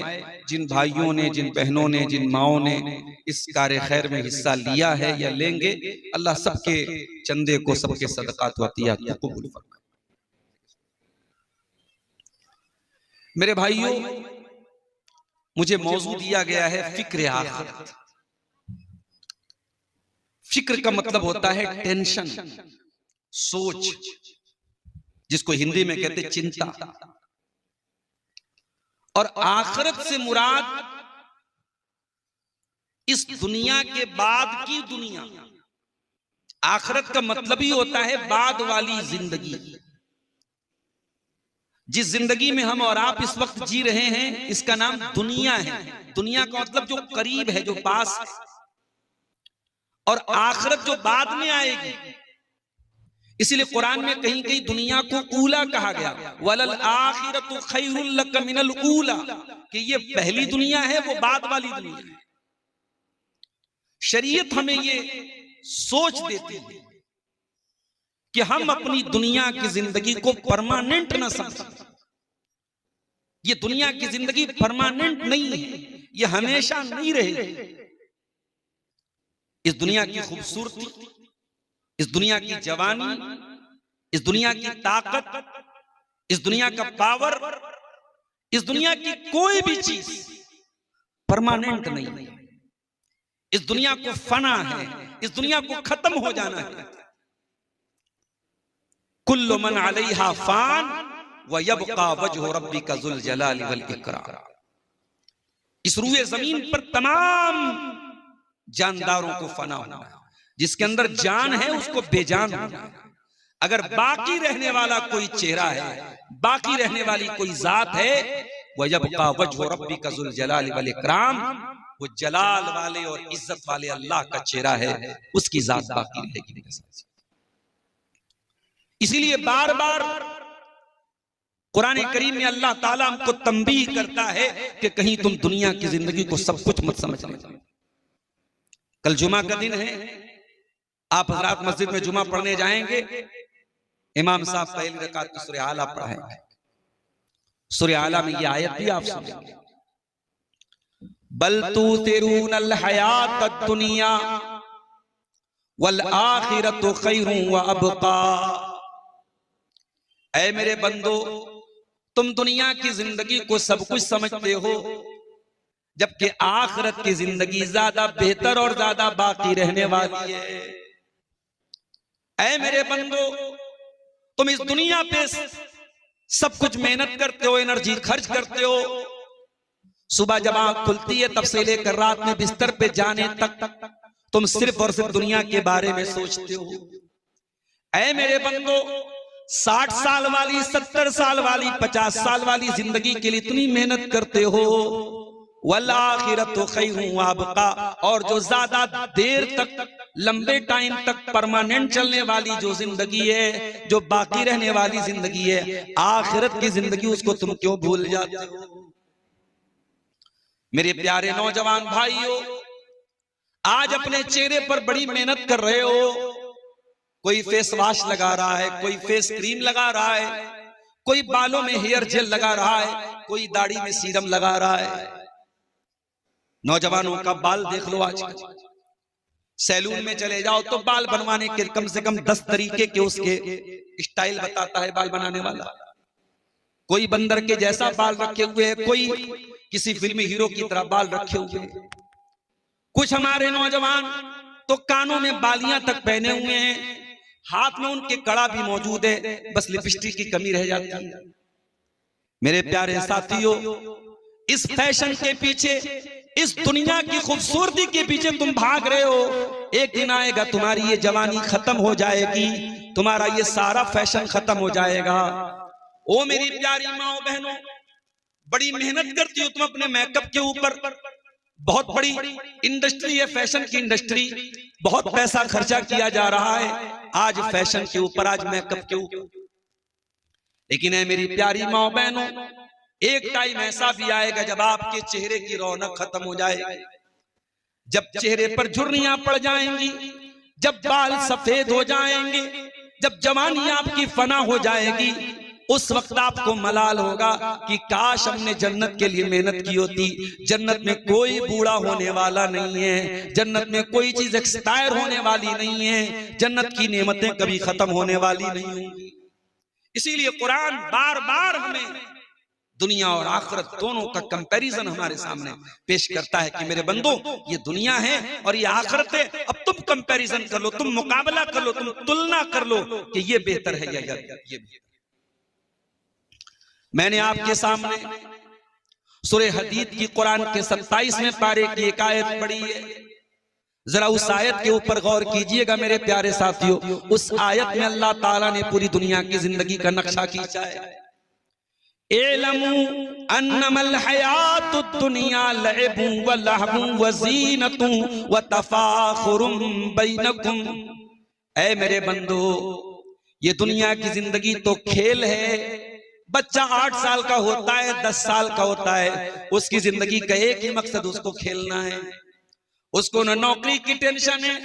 जिन भाइयों ने, जिन बहनों ने, जिन माओं ने इस कार्य खैर में हिस्सा लिया है या लेंगे, अल्लाह सबके चंदे को, सबके सदकात व अतियात को कबूल फरमाए। मेरे भाइयों, मुझे मौजू दिया गया है फिक्र आखिरत। फिक्र का मतलब होता है टेंशन, सोच, जिसको हिंदी में कहते चिंता। और आखिरत से मुराद इस दुनिया के बाद की दुनिया। आखिरत का मतलब ही होता है बाद वाली जिंदगी। जिस जिंदगी में हम और आप इस वक्त जी रहे हैं इसका नाम दुनिया है। दुनिया का मतलब जो करीब है, जो पास है। और आखिरत जो बाद में आएगी। इसीलिए कुरान में कहीं कहीं दुनिया को ऊला कहा गया, वलल आखिरतु खैरुल लक मिनल ऊला, कि ये पहली दुनिया है, वो बाद वाली दुनिया है। शरीयत हमें ये सोच देती है कि हम अपनी दुनिया की जिंदगी को परमानेंट न समझें। ये दुनिया की जिंदगी परमानेंट नहीं है, ये हमेशा नहीं रहेगी। इस दुनिया की खूबसूरती, इस दुनिया की जवानी, इस दुनिया की ताकत, इस दुनिया का पावर, इस दुनिया की कोई भी चीज परमानेंट नहीं है। इस दुनिया को फना है, इस दुनिया को खत्म हो जाना है। कुल्लु मन अलैहा फान व यबका वजहु रब्बिका ज़ुल जलाली वल इकराम। इस रूए जमीन पर तमाम जानदारों को फना होना है। जिसके अंदर जान है उसको बेजान होना है। अगर बाकी रहने वाला कोई चेहरा है, बाकी रहने वाली कोई जात है, वह यबका वजहु रब्बिका ज़ुल जलाली वल इकराम, वो जलाल वाले और इज्जत वाले अल्लाह का चेहरा है, उसकी जात बाकी रहेगी। इसीलिए बार बार कुरान करीम में अल्लाह ताला हमको तंबीह करता है कि कहीं तुम दुनिया की जिंदगी को सब कुछ मत समझ लेना। कल जुमा का दिन है, आप हजरात मस्जिद में जुमा पढ़ने जाएंगे, इमाम साहब पहली रकात की सूरह आला पढ़ाएंगे। सूरह आला में ये आयत भी आप सुनेंगे, बल तुसिरूनल हयातद दुनिया वल आखिरतु खैरुन व अबका। ऐ मेरे बंदो, तुम दुनिया की जिंदगी को सब कुछ समझते हो, जबकि आखिरत की जिंदगी ज्यादा बेहतर और ज्यादा बाकी रहने वाली है। ऐ मेरे बंदो, तुम इस दुनिया पे सब कुछ मेहनत करते हो, एनर्जी खर्च करते हो। सुबह जब आंख खुलती है तब से लेकर रात में बिस्तर पे जाने तक तुम सिर्फ और सिर्फ दुनिया के बारे में सोचते हो। ऐ मेरे बंदो, 60 साल वाली, 70 साल वाली, 50 साल वाली जिंदगी के लिए इतनी मेहनत करते हो। वल आखिरतु खैरुन व अबका, और जो ज्यादा देर तक, लंबे टाइम तक परमानेंट चलने वाली जो जिंदगी है, जो बाकी रहने वाली जिंदगी है, आखिरत की जिंदगी, उसको तुम क्यों भूल जाते हो। मेरे प्यारे नौजवान भाइयों, आज अपने चेहरे पर बड़ी मेहनत कर रहे हो। कोई फेस वॉश लगा रहा है, कोई फेस क्रीम लगा रहा है, कोई बालों में हेयर जेल लगा रहा है, कोई दाढ़ी में सीरम लगा रहा है। नौजवानों का बाल देख लो, आज सैलून में चले जाओ तो बाल बनवाने के कम से कम 10 तरीके के उसके स्टाइल बताता है बाल बनाने वाला। कोई बंदर के जैसा बाल रखे हुए है, कोई किसी फिल्मी हीरो की तरह बाल रखे हुए। कुछ हमारे नौजवान तो कानों में बालियां तक पहने हुए हैं, हाथ में उनके कड़ा भी मौजूद है, बस लिपस्टिक की कमी रह जाती है। मेरे प्यारे साथियों, इस फैशन के पीछे, इस दुनिया की खूबसूरती के पीछे तुम भाग रहे हो। एक दिन आएगा तुम्हारी ये जवानी खत्म हो जाएगी, तुम्हारा ये सारा फैशन खत्म हो जाएगा। ओ मेरी प्यारी माओ बहनों, बड़ी मेहनत करती हो तुम अपने मेकअप के ऊपर। बहुत बड़ी इंडस्ट्री है फैशन की इंडस्ट्री, बहुत पैसा खर्चा किया जा रहा है आज फैशन के ऊपर, आज मेकअप के ऊपर। लेकिन है मेरी प्यारी माओ बहनों, एक टाइम ऐसा भी आएगा जब आपके चेहरे की रौनक खत्म हो जाएगी, जब चेहरे पर झुर्रियां पड़ जाएंगी, जब बाल सफेद हो जाएंगे, जब जवानी आपकी फना हो जाएगी। उस वक्त आपको मलाल होगा कि काश हमने जन्नत के लिए मेहनत की होती। जन्नत में कोई बूढ़ा होने वाला नहीं है, जन्नत में कोई चीज एक्सपायर होने वाली नहीं है, जन्नत की नेमतें कभी खत्म होने वाली नहीं होंगी। इसीलिए कुरान बार बार हमें दुनिया और आखिरत दोनों का कंपैरिजन हमारे सामने पेश करता है कि मेरे बंदो, ये दुनिया है और ये आखिरत है। अब तुम कंपैरिजन कर लो, तुम मुकाबला कर लो, तुम तुलना कर लो कि ये बेहतर है या ये। मैंने आपके सामने सूरह हदीद की कुरान के 27वें पारे की एक आयत पढ़ी है। जरा उस आयत के ऊपर गौर कीजिएगा मेरे प्यारे साथियों। उस आयत में अल्लाह ताला ने पूरी दुनिया की जिंदगी का नक्शा खींचा है। एलमू अन्नमल हयातुद दुनिया लअबु व लहबु व ज़ीनतु व तफाखुरुम बैनकुम। ऐ मेरे बंदो, ये दुनिया की जिंदगी तो खेल है। बच्चा 8 साल का होता है, 10 साल का होता है, उसकी जिंदगी का एक ही मकसद उसको खेलना है। उसको न नौकरी की टेंशन है,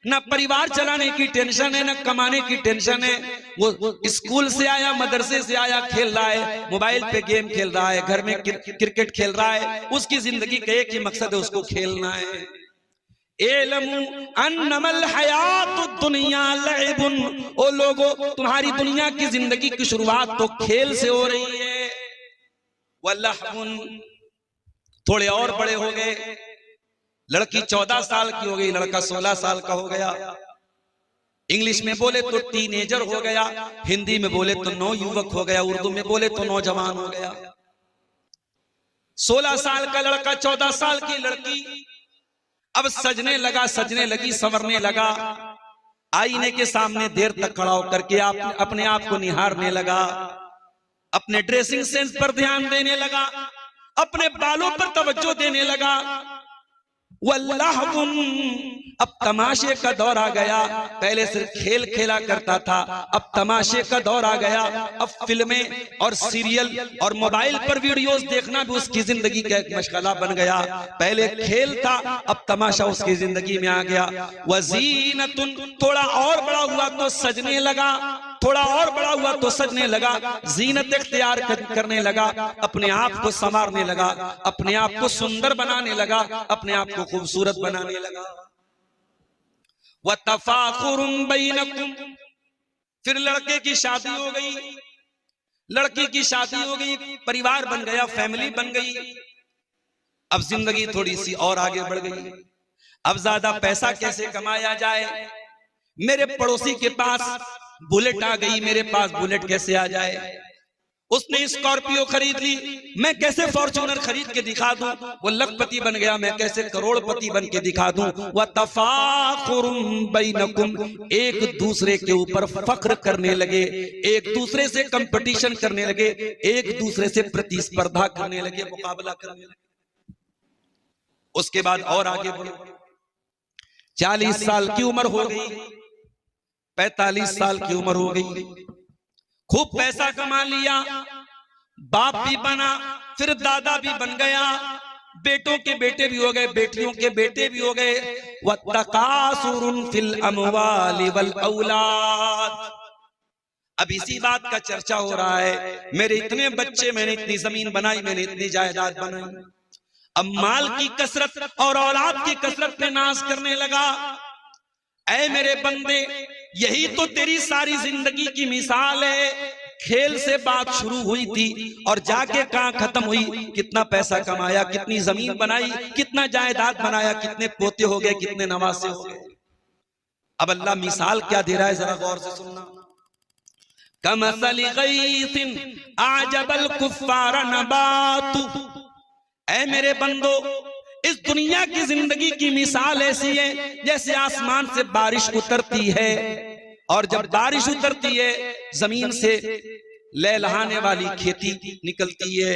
न परिवार चलाने की टेंशन है, न कमाने की टेंशन है। वो स्कूल से आया, मदरसे से आया, खेल रहा है, मोबाइल पे गेम खेल रहा है, घर में क्रिकेट खेल रहा है। उसकी जिंदगी का एक ही मकसद है, उसको खेलना है। एलमु अन्नमल हयातुद दुनिया लअबुन, ओ लोगो, तुम्हारी दुनिया की जिंदगी की शुरुआत तो खेल से हो रही है। वलहबुन, थोड़े और बड़े हो गए, लड़की 14 साल की हो गई, लड़का 16 साल का हो गया। इंग्लिश में बोले तो टीनेजर हो गया, हिंदी में बोले तो नौयुवक हो गया, उर्दू में बोले तो नौजवान हो गया। 16 साल का लड़का, 14 साल की लड़की अब सजने लगा, सजने लगी, संवरने लगा। आईने के सामने देर तक खड़ा होकर के अपने आप को निहारने लगा, अपने ड्रेसिंग सेंस पर ध्यान देने लगा, अपने बालों पर तवज्जो देने लगा। वल्लाहुम, अब तमाशे का दौर आ गया। पहले सिर्फ खेल खेला करता था, अब तमाशे का दौर आ गया। अब फिल्में और सीरियल और मोबाइल पर वीडियोस देखना भी उसकी जिंदगी का एक मशगला बन गया। पहले खेल था, अब तमाशा उसकी जिंदगी में आ गया। वज़ीनतुन, थोड़ा और बड़ा हुआ तो सजने लगा, थोड़ा और बड़ा हुआ तो सजने लगा, जीनत इख्तियार करने लगा, अपने आप को संवारने लगा, अपने आप को सुंदर बनाने लगा, अपने आप को खूबसूरत बनाने लगा। व तफाखुरुम बैनकुम, फिर लड़के की शादी हो गई, लड़की की शादी हो गई, परिवार बन गया, फैमिली बन गई। अब जिंदगी थोड़ी सी और आगे बढ़ गई। अब ज्यादा पैसा कैसे कमाया जाए, मेरे पड़ोसी के पास बुलेट आ गई, मेरे पास बुलेट कैसे आ जाए। उसने स्कॉर्पियो खरीद ली, मैं कैसे फॉर्च्यूनर खरीद के दिखा दूं। वो लखपति बन गया, मैं कैसे करोड़पति बन के दिखा दूं। व तफाखुरुम बैनकुम, एक दूसरे के ऊपर फख्र करने लगे, एक दूसरे से कंपटीशन करने लगे, एक दूसरे से प्रतिस्पर्धा करने लगे, मुकाबला करने लगे। उसके बाद और आगे बढ़ो, 40 साल की उम्र हो गई, 45 साल की उम्र हो गई, खूब पैसा कमा लिया, बाप भी बना, फिर दादा भी बन गया, बेटों के बेटे भी हो गए, बेटियों के बेटे भी हो गए। वत्तकासुरुन फिल अमवालि वल औलाद, अब इसी बात का चर्चा हो रहा है। मेरे इतने बच्चे, मैंने इतनी जमीन बनाई, मैंने इतनी जायदाद बनाई। अब माल की कसरत और औलाद की कसरत पे नाज करने लगा। ऐ मेरे बंदे, यही तो तेरी सारी जिंदगी की मिसाल है। खेल से बात शुरू हुई थी और जाके कहां खत्म हुई। कितना पैसा कमाया, कितनी जमीन बनाई, कितना जायदाद बनाया, कितने पोते हो गए, कितने नवासे हो गए। अब अल्लाह मिसाल क्या दे रहा है, जरा गौर से सुनना। कमसली गैसिन आजबल कुफ्फार नबातु, ऐ मेरे बंदो, इस दुनिया की जिंदगी की मिसाल ऐसी है जैसे आसमान से बारिश उतरती है, और जब बारिश उतरती है जमीन से लहलहाने वाली खेती निकलती है,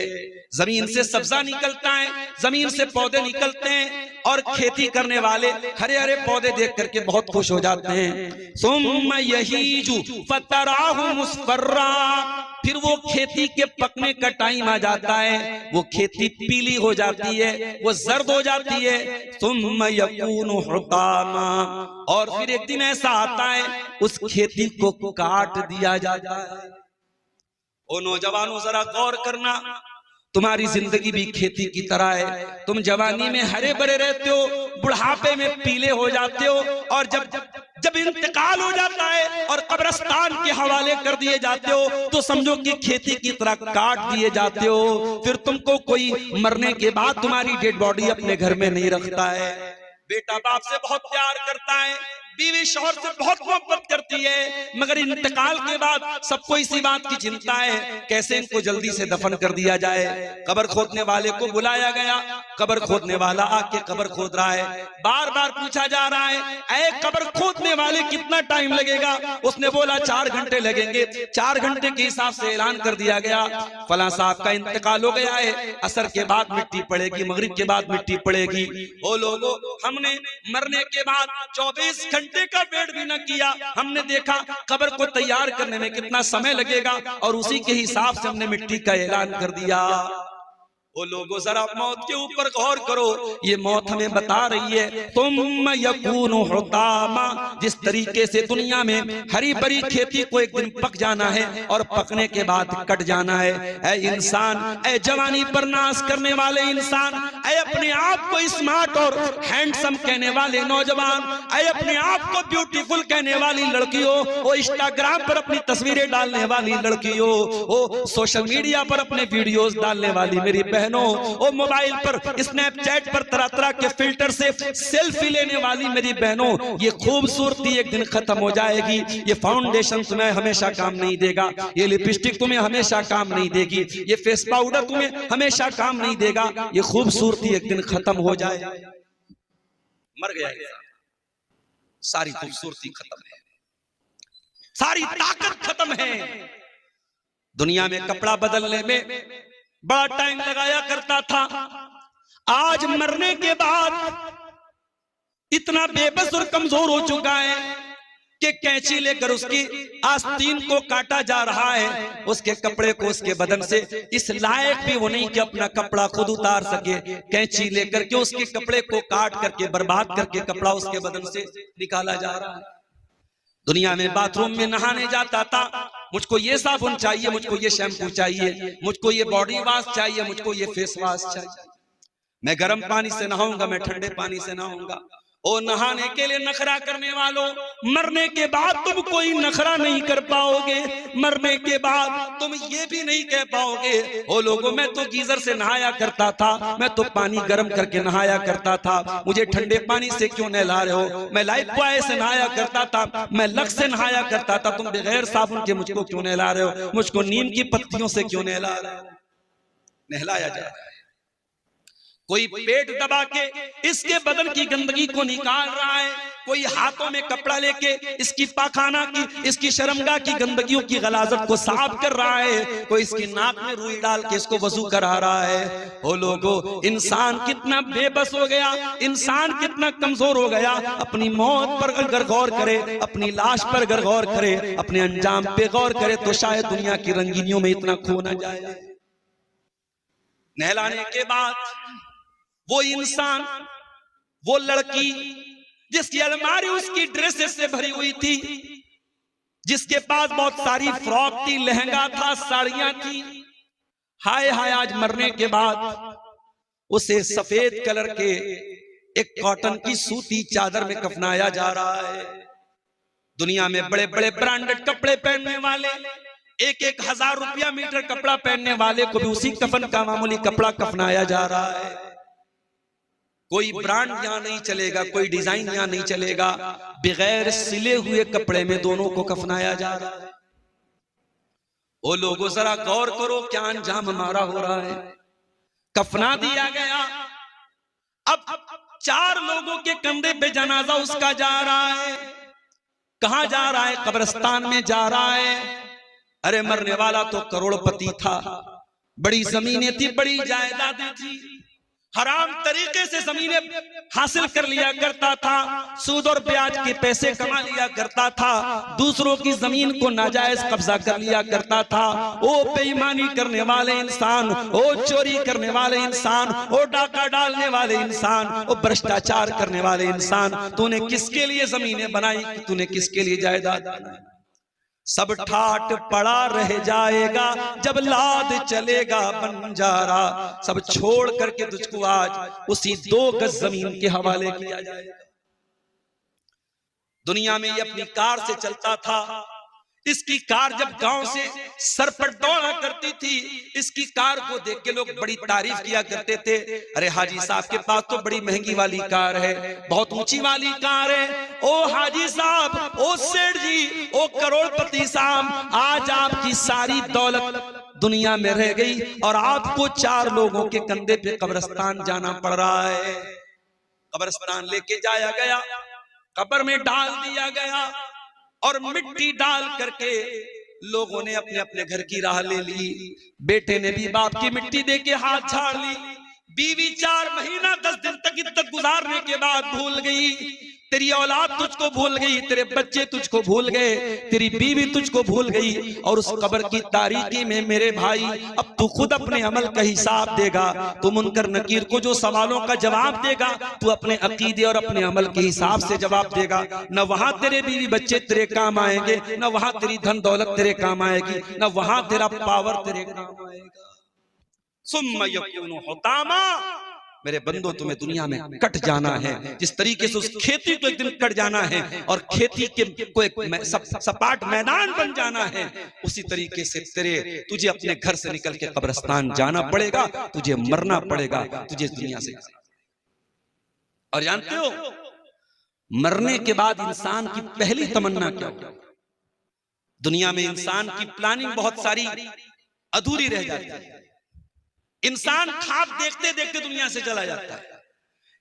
जमीन से सब्जा निकलता है, जमीन से पौधे निकलते हैं, और खेती करने वाले हरे हरे पौधे देख करके बहुत खुश हो जाते हैं। सुम्मा यहीजु फतराहु मुस्फर्रा, फिर वो खेती के पकने का टाइम आ जाता है, वो खेती पीली हो जाती है, वो जर्द हो जाती है। सुम्मा यकूनु हुतामा, और फिर एक दिन ऐसा आता है उस खेती को काट दिया जाता है। ओ नौजवानों, जरा गौर करना, तुम्हारी जिंदगी भी खेती की तरह है। तुम जवानी में हरे भरे रहते हो, बुढ़ापे में पीले हो जाते हो, और जब इंतकाल हो जाता है और कब्रिस्तान के हवाले कर दिए जाते हो तो समझो कि खेती की तरह काट दिए जाते हो। फिर तुमको कोई मरने के बाद तुम्हारी डेड बॉडी अपने घर में नहीं रखता है। बेटा बाप से बहुत प्यार करता है, बीवी शौहर से बहुत मोहब्बत करती है, मगर इंतकाल के बाद सबको इसी बात की चिंता है कैसे इनको जल्दी से दफन कर दिया जाए। कब्र खोदने वाले को बुलाया गया, कब्र खोदने वाला आके कब्र खोद रहा है। बार बार पूछा जा रहा है, ऐ कब्र खोदने वाले कितना टाइम लगेगा? उसने बोला 4 घंटे लगेंगे। 4 घंटे के हिसाब से ऐलान कर दिया गया, फलां साहब का इंतकाल हो गया है, असर के बाद मिट्टी पड़ेगी, मगरिब के बाद मिट्टी पड़ेगी। ओ लोगों, हमने मरने के बाद 24 घंटे का वेट भी न किया, हमने देखा कब्र को तैयार करने में कितना समय लगेगा और उसी के हिसाब से हमने मिट्टी का ऐलान कर दिया। ओ लोगों, जरा मौत के ऊपर गौर करो, ये मौत हमें बता रही है तुम यकूनु हुतामा, जिस तरीके से दुनिया में हरी भरी खेती को एक दिन पक जाना है और पकने के बाद कट जाना है। ऐ इंसान, ऐ जवानी पर नाश करने वाले इंसान, ऐ अपने आप को स्मार्ट और हैंडसम कहने वाले नौजवान, ऐ अपने आप को ब्यूटीफुल कहने वाली लड़कियों, ओ इंस्टाग्राम पर अपनी तस्वीरें डालने वाली लड़कियों, ओ सोशल मीडिया पर अपने वीडियोस डालने वाली मेरी बहनों, ओ मोबाइल पर स्नैपचैट पर तरह तरह के फिल्टर से सेल्फी लेने वाली मेरी बहनों, ये खूबसूरती एक दिन खत्म हो जाएगी। ये फाउंडेशन तुम्हें हमेशा काम नहीं देगा, ये लिपस्टिक तुम्हें हमेशा काम नहीं देगी, ये फेस पाउडर तुम्हें हमेशा काम नहीं देगा। ये खूबसूरती एक दिन खत्म हो जाए, मर गया, सारी खूबसूरती खत्म है, सारी ताकत खत्म है। दुनिया में कपड़ा बदलने में बड़ा टाइम लगाया करता था, आज मरने के बाद इतना बेबस और कमजोर हो चुका है कि कैंची लेकर उसकी आस्तीन को काटा जा रहा है, उसके कपड़े को उसके बदन से इस लायक भी वो नहीं कि अपना कपड़ा खुद उतार सके। कैंची लेकर के उसके कपड़े को काट करके बर्बाद करके कपड़ा उसके बदन से निकाला जा रहा है। दुनिया में बाथरूम में नहाने जाता था, मुझको ये साबुन चाहिए, मुझको ये शैम्पू चाहिए, मुझको ये बॉडी वॉश चाहिए, मुझको ये फेस वॉश चाहिए। मैं गर्म पानी से नहाऊंगा, मैं ठंडे पानी से नहाऊंगा। ओ नहाने के लिए नखरा करने वालों, मरने के बाद तुम कोई नखरा नहीं कर पाओगे, मरने के बाद तुम ये भी नहीं कह पाओगे ओ लोगों मैं तो गीजर से नहाया करता था, मैं तो पानी गर्म करके नहाया करता था, मुझे ठंडे पानी से क्यों नहला रहे हो? मैं लाइफ बॉय से नहाया करता था, मैं लक्स से नहाया करता था, तुम बगैर साबुन के मुझको क्यों नहला रहे हो? मुझको नीम की पत्तियों से क्यों नहला रहे हो? नहलाया जा रहा है। कोई पेट दबा के इसके बदन की गंदगी को निकाल रहा है, कोई हाथों में कपड़ा लेके इसकी पाखाना की, इसकी शर्मगाह की गंदगियों की गलाजत को साफ कर रहा है, कोई इसकी नाक में रुई डाल के इसको वजू करा रहा है। ओ लोगों, इंसान कितना बेबस हो गया, इंसान कितना कमजोर हो गया। अपनी मौत पर अगर गौर करे, अपनी लाश पर अगर गौर करे, अपने अंजाम पे गौर करे तो शायद दुनिया की रंगीनियों में इतना खो ना जाए। नहलाने के बाद वो इंसान, वो लड़की जिसकी अलमारी उसकी ड्रेसेस से भरी हुई थी, जिसके पास बहुत सारी फ्रॉक थी, लहंगा था, साड़ियां थी, हाय हाय आज मरने के बाद उसे सफेद कलर के एक कॉटन की सूती चादर में कफनाया जा रहा है। दुनिया में बड़े बड़े ब्रांडेड कपड़े पहनने वाले, 1-1 हजार रुपया मीटर कपड़ा पहनने वाले को भी उसी कफन का मामूली कपड़ा कफनाया जा रहा है। कोई ब्रांड यहां नहीं चलेगा, कोई डिजाइन यहां नहीं चलेगा, बगैर सिले हुए कपड़े में दोनों को कफनाया जा रहा है। ओ लोगों जरा गौर करो क्या अंजाम हमारा हो रहा है। कफना दिया गया, अब 4 लोगों के कंधे पे जनाजा उसका जा रहा है। कहां जा रहा है? कब्रिस्तान में जा रहा है। अरे मरने वाला तो करोड़पति था, बड़ी जमीनें थी, बड़ी जायदादें थी, हराम तरीके से जमीनें हासिल कर लिया करता था, सूद और ब्याज के पैसे कमा लिया करता था, दूसरों की जमीन को नाजायज कब्जा कर लिया करता था। ओ बेईमानी करने वाले इंसान, ओ चोरी करने वाले इंसान, ओ डाका डालने वाले इंसान, ओ भ्रष्टाचार करने वाले इंसान, तूने किसके लिए जमीनें बनाई, तूने किसके लिए जायदाद बनाई? सब ठाट पड़ा रह जाएगा जब लाद चलेगा बंजारा, सब छोड़ करके तुझको आज उसी 2 गज जमीन के हवाले किया जाएगा। दुनिया में ये अपनी कार से चलता था, इसकी कार जब गांव से सर पर दौड़ा करती थी, इसकी कार को देख के लोग बड़ी तारीफ किया करते थे। अरे हाजी साहब के पास तो बड़ी महंगी वाली कार है, बहुत ऊंची वाली कार है। ओ हाजी साहब, ओ सेठ जी, ओ करोड़पति साहब, आज आपकी सारी दौलत दुनिया में रह गई और आपको 4 लोगों के कंधे पे कब्रिस्तान जाना पड़ रहा है। कब्रिस्तान लेके जाया गया, कब्र में डाल दिया गया और मिट्टी डाल करके लोगों ने अपने अपने घर की राह ले ली। बेटे ने भी बाप की मिट्टी दे के हाथ झाड़ ली। बीवी 4 महीना 10 दिन तक इद्दत गुजारने के बाद भूल गई। तेरी औलाद तुझको भूल गई, तेरे बच्चे तुझको भूल गए, तेरी बीवी तुझको भूल गई। और उस कब्र की तारीकी में मेरे भाई, अब तू खुद अपने अमल का हिसाब देगा। तू मुनकर नकीर को जो सवालों का जवाब देगा, तू अपने अकीदे और अपने अमल के हिसाब से जवाब देगा। न वहां तेरे बीवी बच्चे तेरे काम आएंगे, न वहां तेरी धन दौलत तेरे काम आएगी, न वहां तेरा पावर तेरे काम आएगा। सुम्मा यकूनु हुतामा, मेरे बंदो तुम्हें दुनिया में कट जाना है। जिस तरीके से उस खेती को एक दिन कट जाना है और खेती के को एक सपाट मैदान बन जाना है, उसी तरीके से तुझे अपने घर से निकल के कब्रिस्तान जाना पड़ेगा, तुझे मरना पड़ेगा, तुझे दुनिया से। और जानते हो मरने के बाद इंसान की पहली तमन्ना क्या हो? दुनिया में इंसान की प्लानिंग बहुत सारी अधूरी रह जाती है। इंसान ख्वाब देखते देखते दुनिया से चला जाता है।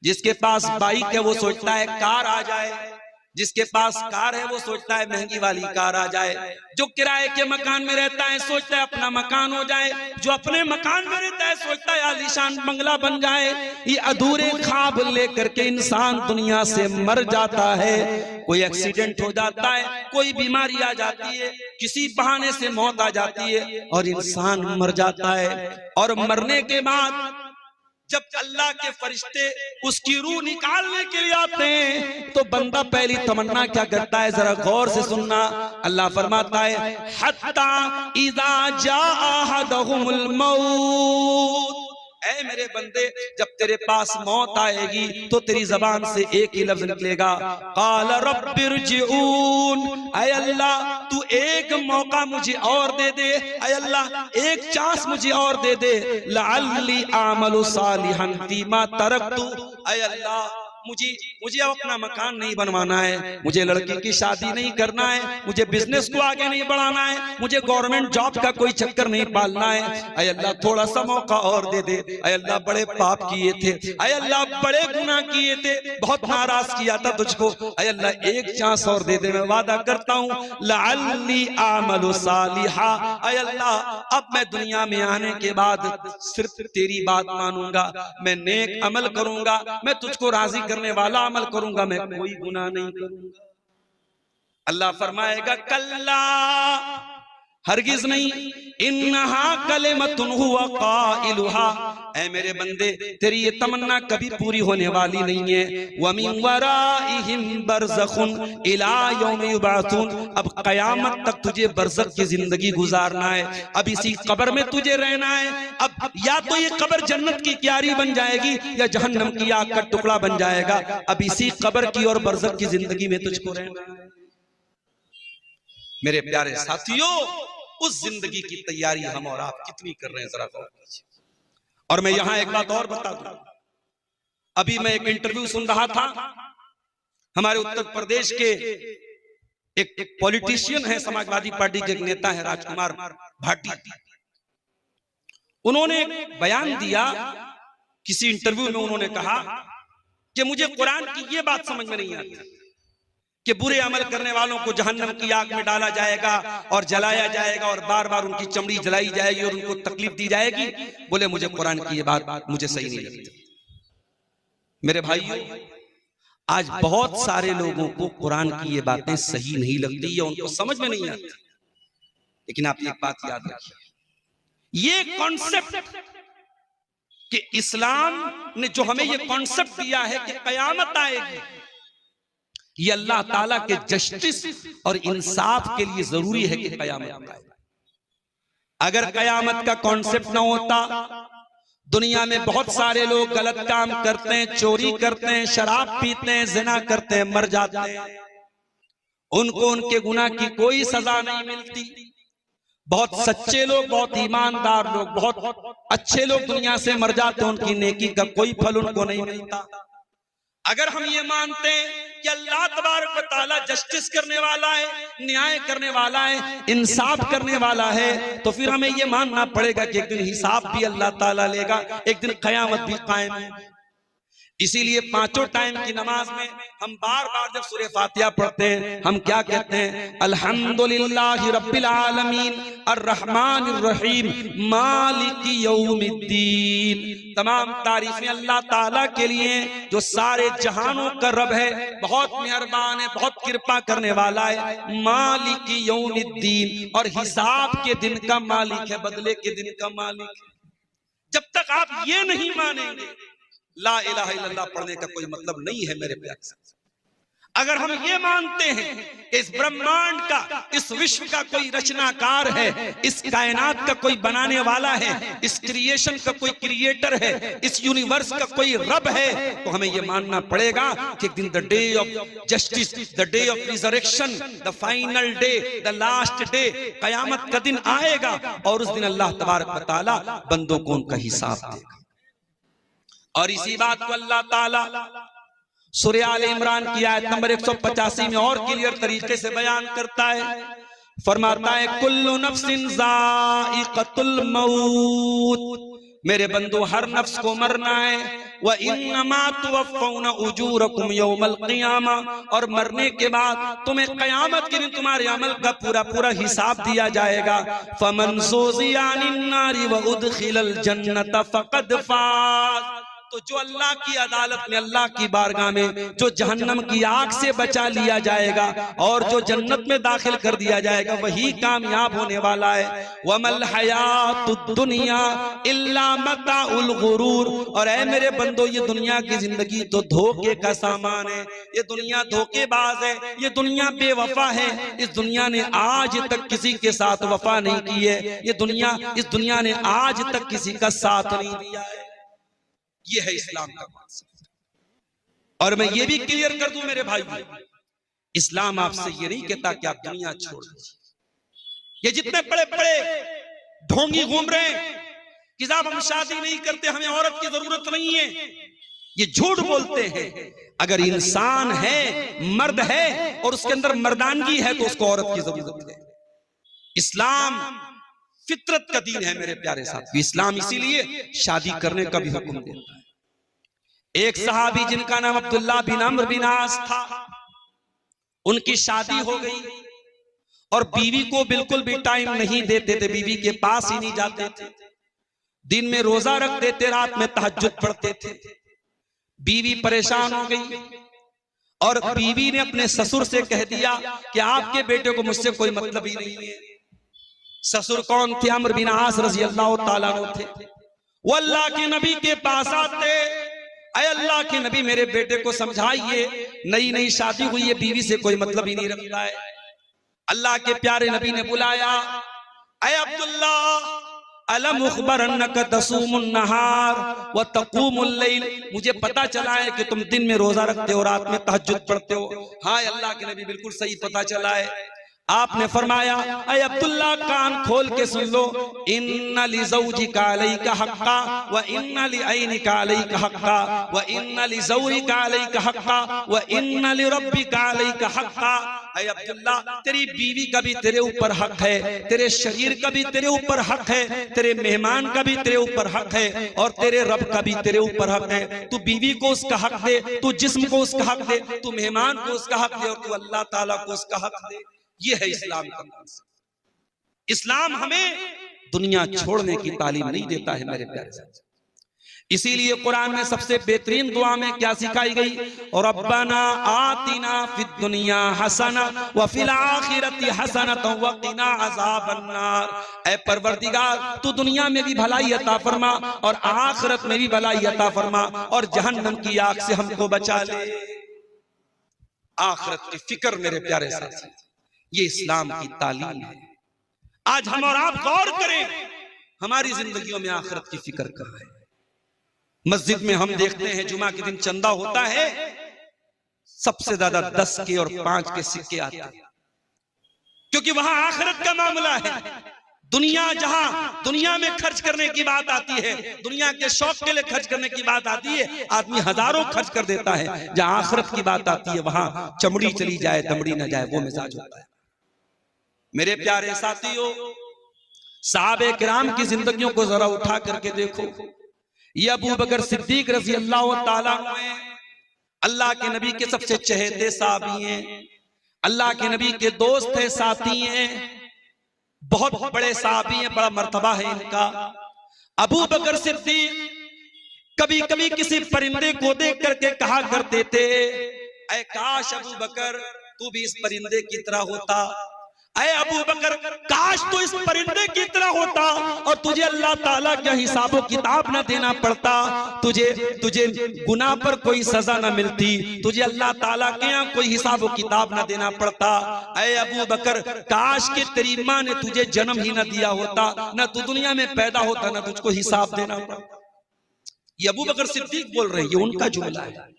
जिसके पास बाइक है वो सोचता है कार आ जाए, जिसके पास कार है वो सोचता है महंगी वाली कार आ जाए, जो किराए के मकान में रहता है सोचता है अपना मकान हो जाए, जो अपने मकान में रहता है सोचता है आलीशान बंगला बन जाए। ये अधूरे ख्वाब लेकर के इंसान दुनिया से मर जाता है। कोई एक्सीडेंट हो जाता है, कोई बीमारी आ जाती है, किसी बहाने से मौत आ जाती है और इंसान मर जाता है। और मरने के बाद जब अल्लाह के फरिश्ते उसकी रूह निकालने के लिए आते हैं, तो बंदा पहली तमन्ना क्या करता है, जरा गौर से सुनना। अल्लाह फरमाता है, हत्ता इज़ा जाअ अहदहुमुल मौत, ऐ मेरे बंदे, जब तेरे पास मौत आएगी तो तेरी जबान से एक ही लफ्ज निकलेगा, काल रब्बिरजिऊन, ऐ अल्लाह तू एक मौका मुझे और दे दे, ऐ अल्लाह एक चांस मुझे और दे दे, लअल्ली आमलु सालिहन फीमा तरक्तु, ऐ अल्लाह मुझे अब अपना मकान नहीं बनवाना है, मुझे लड़की की शादी नहीं करना है, मुझे बिजनेस को आगे नहीं बढ़ाना है, मुझे गवर्नमेंट जॉब का कोई चक्कर नहीं पालना है। ऐ अल्लाह थोड़ा सा मौका और दे दे। ऐ अल्लाह बड़े पाप किए थे, ऐ अल्लाह बड़े गुनाह किए थे, बहुत नाराज किया था तुझको, ऐ अल्लाह एक चांस और दे दे, मैं वादा करता हूँ लअल्ली आमलु सालिहा, ऐ अल्लाह अब मैं दुनिया में आने के बाद सिर्फ तेरी बात मानूंगा, मैं नेक अमल करूंगा, मैं तुझको राजी करने वाला अमल करूंगा, मैं कोई गुनाह नहीं करूंगा। अल्लाह फरमाएगा कल्ला, हरगिज नहीं, इन्नहा कलिमतुन हुवा काइलुहा, ऐ मेरे बंदे तेरी ये तमन्ना कभी पूरी होने वाली नहीं है। व मिन वराइहिम बरज़खुन इला यौम युबअथून, अब कयामत तक तुझे बरज़ख की जिंदगी गुजारना है, अब इसी कब्र में तुझे रहना है। अब या तो ये कब्र जन्नत की क्यारी बन जाएगी या जहन्नम की आग का टुकड़ा बन जाएगा। अब इसी कब्र की और बरज़ख की जिंदगी में तुझको रहना है। मेरे प्यारे साथियों, उस जिंदगी की तैयारी हम और आप कितनी कर रहे हैं जरा गौर कीजिए। और मैं यहां एक बात और बता दूं, अभी मैं एक इंटरव्यू सुन रहा था, हमारे उत्तर प्रदेश के एक पॉलिटिशियन है, समाजवादी पार्टी के एक नेता है राजकुमार भाटी, उन्होंने एक बयान दिया किसी इंटरव्यू में। उन्होंने कहा कि मुझे कुरान की ये बात समझ में नहीं आती कि बुरे अमल करने वालों को जहन्नम की आग में डाला जाएगा और जलाया जाएगा और बार बार उनकी चमड़ी जलाई जाएगी और उनको तकलीफ दी जाएगी। बोले मुझे कुरान की ये बात मुझे सही नहीं लगती। मेरे भाइयों, आज बहुत सारे लोगों को कुरान की ये बातें सही नहीं लगती या उनको समझ में नहीं आती, लेकिन आप एक बात याद रखिए, ये कॉन्सेप्ट कि इस्लाम ने जो हमें ये कॉन्सेप्ट दिया है कि कयामत आएगी, ये अल्लाह ताला के जस्टिस और इंसाफ के लिए जरूरी है कि कयामत आए। अगर कयामत का कॉन्सेप्ट ना होता, दुनिया में बहुत सारे लोग गलत काम करते हैं, चोरी करते हैं, शराब पीते हैं, जिना करते हैं, मर जाते हैं। उनको उनके गुनाह की कोई सजा नहीं मिलती। बहुत सच्चे लोग, बहुत ईमानदार लोग, बहुत अच्छे लोग दुनिया से मर जाते, उनकी नेकी का कोई फल उनको नहीं मिलता। अगर हम ये मानते हैं कि अल्लाह तबारक व तआला जस्टिस करने वाला है, न्याय करने वाला है, इंसाफ करने वाला है, तो फिर हमें ये मानना पड़ेगा कि एक दिन हिसाब भी अल्लाह ताला लेगा, एक दिन क़यामत भी कायम है। इसीलिए पांचों टाइम की नमाज में हम बार बार जब सूरह फातिहा पढ़ते हैं, हम क्या कहते हैं? अल्हम्दुलिल्लाहि रब्बिल आलमीन अर्रहमानिर रहीम मालिकी यौमिद्दीन। तमाम तारीफें अल्लाह ताला के लिए जो सारे जहानों का रब है, बहुत मेहरबान है, बहुत कृपा करने वाला है। मालिकी यौमिद्दीन, और हिसाब के दिन का मालिक है, बदले के दिन का मालिक है। जब तक आप ये नहीं मानेंगे, ला इलाहा इल्लल्लाह पढ़ने का कोई मतलब नहीं है मेरे प्यारे साथी। अगर हम ये मानते हैं इस ब्रह्मांड का, इस विश्व का कोई रचनाकार है, इस कायनात का कोई बनाने वाला है, इस क्रिएशन का कोई क्रिएटर है, इस यूनिवर्स का कोई रब है, तो हमें ये मानना पड़ेगा कि एक दिन the day of justice, the day of resurrection, the final day, the last day, कयामत का दिन आएगा और उस दिन अल्लाह तबारक व तआला बंदों को उनका हिसाब देगा। और इसी बात को अल्लाह ताला सूरह आले इमरान की आयत नंबर 185 में और क्लियर तरीके से बयान करता है। फरमाता है कुल्लु नफ्सिन ज़ाइक़तुल मौत, मेरे बंदो हर नफ्स को मरना है। व इन्नमा तुवफ़्फ़ौना उजूरकुम यौमल क़ियामा, और मरने के बाद तुम्हें क़यामत के दिन तुम्हारे अमल का पूरा पूरा हिसाब दिया जाएगा। फमन ज़ुज़िया अनिन नारि व उदखिलल जन्नत फ़क़द फ़ाज़, तो जो अल्लाह की अदालत में, अल्लाह की बारगाह में जो जहन्नम की आग से बचा लिया जाएगा और जो जन्नत में दाखिल कर दिया जाएगा, वही कामयाब होने वाला है। वमल हयातुद दुनिया इल्ला मताउल गुरूर, और ऐ मेरे बंदो ये दुनिया की जिंदगी तो धोखे का सामान है, ये दुनिया धोखेबाज है, ये दुनिया बेवफा है। इस दुनिया ने आज तक किसी के साथ वफा नहीं की है, इस दुनिया ने आज तक किसी का साथ नहीं दिया है। ये है इस्लाम का कॉन्सेप्ट। और मैं ये भी क्लियर कर दूं मेरे भाई, इस्लाम आपसे ये नहीं कहता कि आप दुनिया छोड़ दीजिए। ये जितने बड़े बड़े ढोंगी घूम रहे हैं कि साहब हम शादी नहीं करते, हमें औरत की जरूरत नहीं है, ये झूठ बोलते हैं। अगर इंसान है, मर्द है और उसके अंदर मर्दानगी है तो उसको औरत की जरूरत है। इस्लाम फितरत का दीन है मेरे प्यारे साथियों। इस्लाम इसीलिए शादी करने का भी हुक्म देता है। एक सहाबी जिनका नाम अब्दुल्लाह बिन अम्र बिन आस था, उनकी शादी हो गई और बीवी को बिल्कुल भी टाइम नहीं देते थे, बीवी के पास ही नहीं जाते थे। दिन में रोजा रख देते, रात में तहज्जुद पढ़ते थे। बीवी परेशान हो गई और बीवी ने अपने ससुर से कह दिया कि आपके बेटे को मुझसे कोई मतलब ही नहीं है। ससुर कौन थे? अम्र बिन आस रज़ी अल्लाह ताला अन्हु थे। वो अल्लाह के नबी के पास आते, अय अल्लाह के नबी मेरे बेटे को समझाइए, नई नई शादी हुई है, बीवी से कोई मतलब ही नहीं रखता है। अल्लाह के प्यारे नबी ने बुलाया, अय अब्दुल्ला अलम उखबरन्नका तसूमुन नहार व तक़ूमुल लैल, मुझे पता चला है कि तुम दिन में रोजा रखते हो, रात में तहज्जुद पढ़ते हो। हाँ अल्लाह के नबी बिल्कुल सही पता चला है। आपने फरमाया, अय अब्दुल्ला कान खोल के सुन लो, इन्ना लिज़ौजिका अलैका हक्का व इन्ना लिअयनिका अलैका हक्का व इन्ना लिज़ौरिका अलैका हक्का व इन्ना लिरब्बिका अलैका हक्का। अय अब्दुल्ला तेरी बीवी का भी तेरे ऊपर हक है, तेरे शरीर का भी तेरे ऊपर हक है, तेरे मेहमान का भी तेरे ऊपर हक है और तेरे रब का भी तेरे ऊपर हक है। तू बीवी को उसका हक दे, तू जिस्म को उसका हक दे, तू मेहमान को उसका हक दे और तू अल्लाह ताला को उसका हक दे। ये है इस्लाम का कॉन्सेप्ट। इस्लाम हमें दुनिया छोड़ने की तालीम नहीं देता है मेरे प्यारे साथियों। इसीलिए कुरान में सबसे बेहतरीन दुआ में क्या सिखाई गई? और रब्बना आतिना फिद दुनिया हसना व फिल आखिरति हसनतन व क़िना अज़ाबन्नार। ऐ परवरदिगार तू दुनिया में भी भलाई अता फरमा और आखिरत में भी भलाई अता फरमा और जहन्नम की आग से हमको बचा ले। आखिरत की फिक्र मेरे प्यारे साथी, ये इस्लाम की तालीम है। आज हम और आप गौर करें, हमारी जिंदगियों में आखिरत की फिक्र कहाँ है? मस्जिद में हम देखते हैं जुमा के दिन चंदा होता है, सबसे ज्यादा 10 के और 5 के सिक्के आते हैं, क्योंकि वहां आखिरत का मामला है। दुनिया में खर्च करने की बात आती है, दुनिया के शौक के लिए खर्च करने की बात आती है, आदमी हजारों खर्च कर देता है। जहां आखिरत की बात आती है वहां चमड़ी चली जाए दमड़ी ना जाए, वो मिजाज होता है। मेरे प्यारे साथियों, साहबे किराम की जिंदगियों को जरा उठा करके देखो। ये अबू बकर सिद्दीक रज़ी अल्लाह ताला अन्हु हैं, अल्लाह के नबी के सबसे चहेते साहबी हैं, अल्लाह के नबी के दोस्त है, साथी हैं, बहुत बड़े साहबी हैं, बड़ा मर्तबा है इनका। अबू बकर सिद्दीक कभी कभी किसी परिंदे को देख करके कहा करते थे, ऐ काश अबू बकर तू भी इस परिंदे की तरह होता, ऐ अबू बकर काश तू इस परिंदे की तरह होता और तुझे अल्लाह ताला का हिसाब किताब ना देना पड़ता, तुझे गुनाह पर कोई सजा ना मिलती, तुझे अल्लाह ताला के यहाँ कोई हिसाब किताब ना देना पड़ता। ऐ अबू बकर काश के तेरी माँ ने तुझे जन्म ही ना दिया होता, ना तू दुनिया में पैदा होता, ना तुझको हिसाब देना पड़ता। ये अबू बकर सिद्दीक बोल रहे हैं, ये उनका जुमला है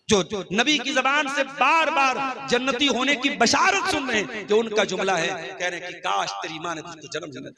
जो नबी की जबान से बार बार जन्नती होने की बशारत सुन रहे हैं, जो उनका जुमला है, कह रहे हैं कि काश तेरी माँ ने तुझको जन्म दिया।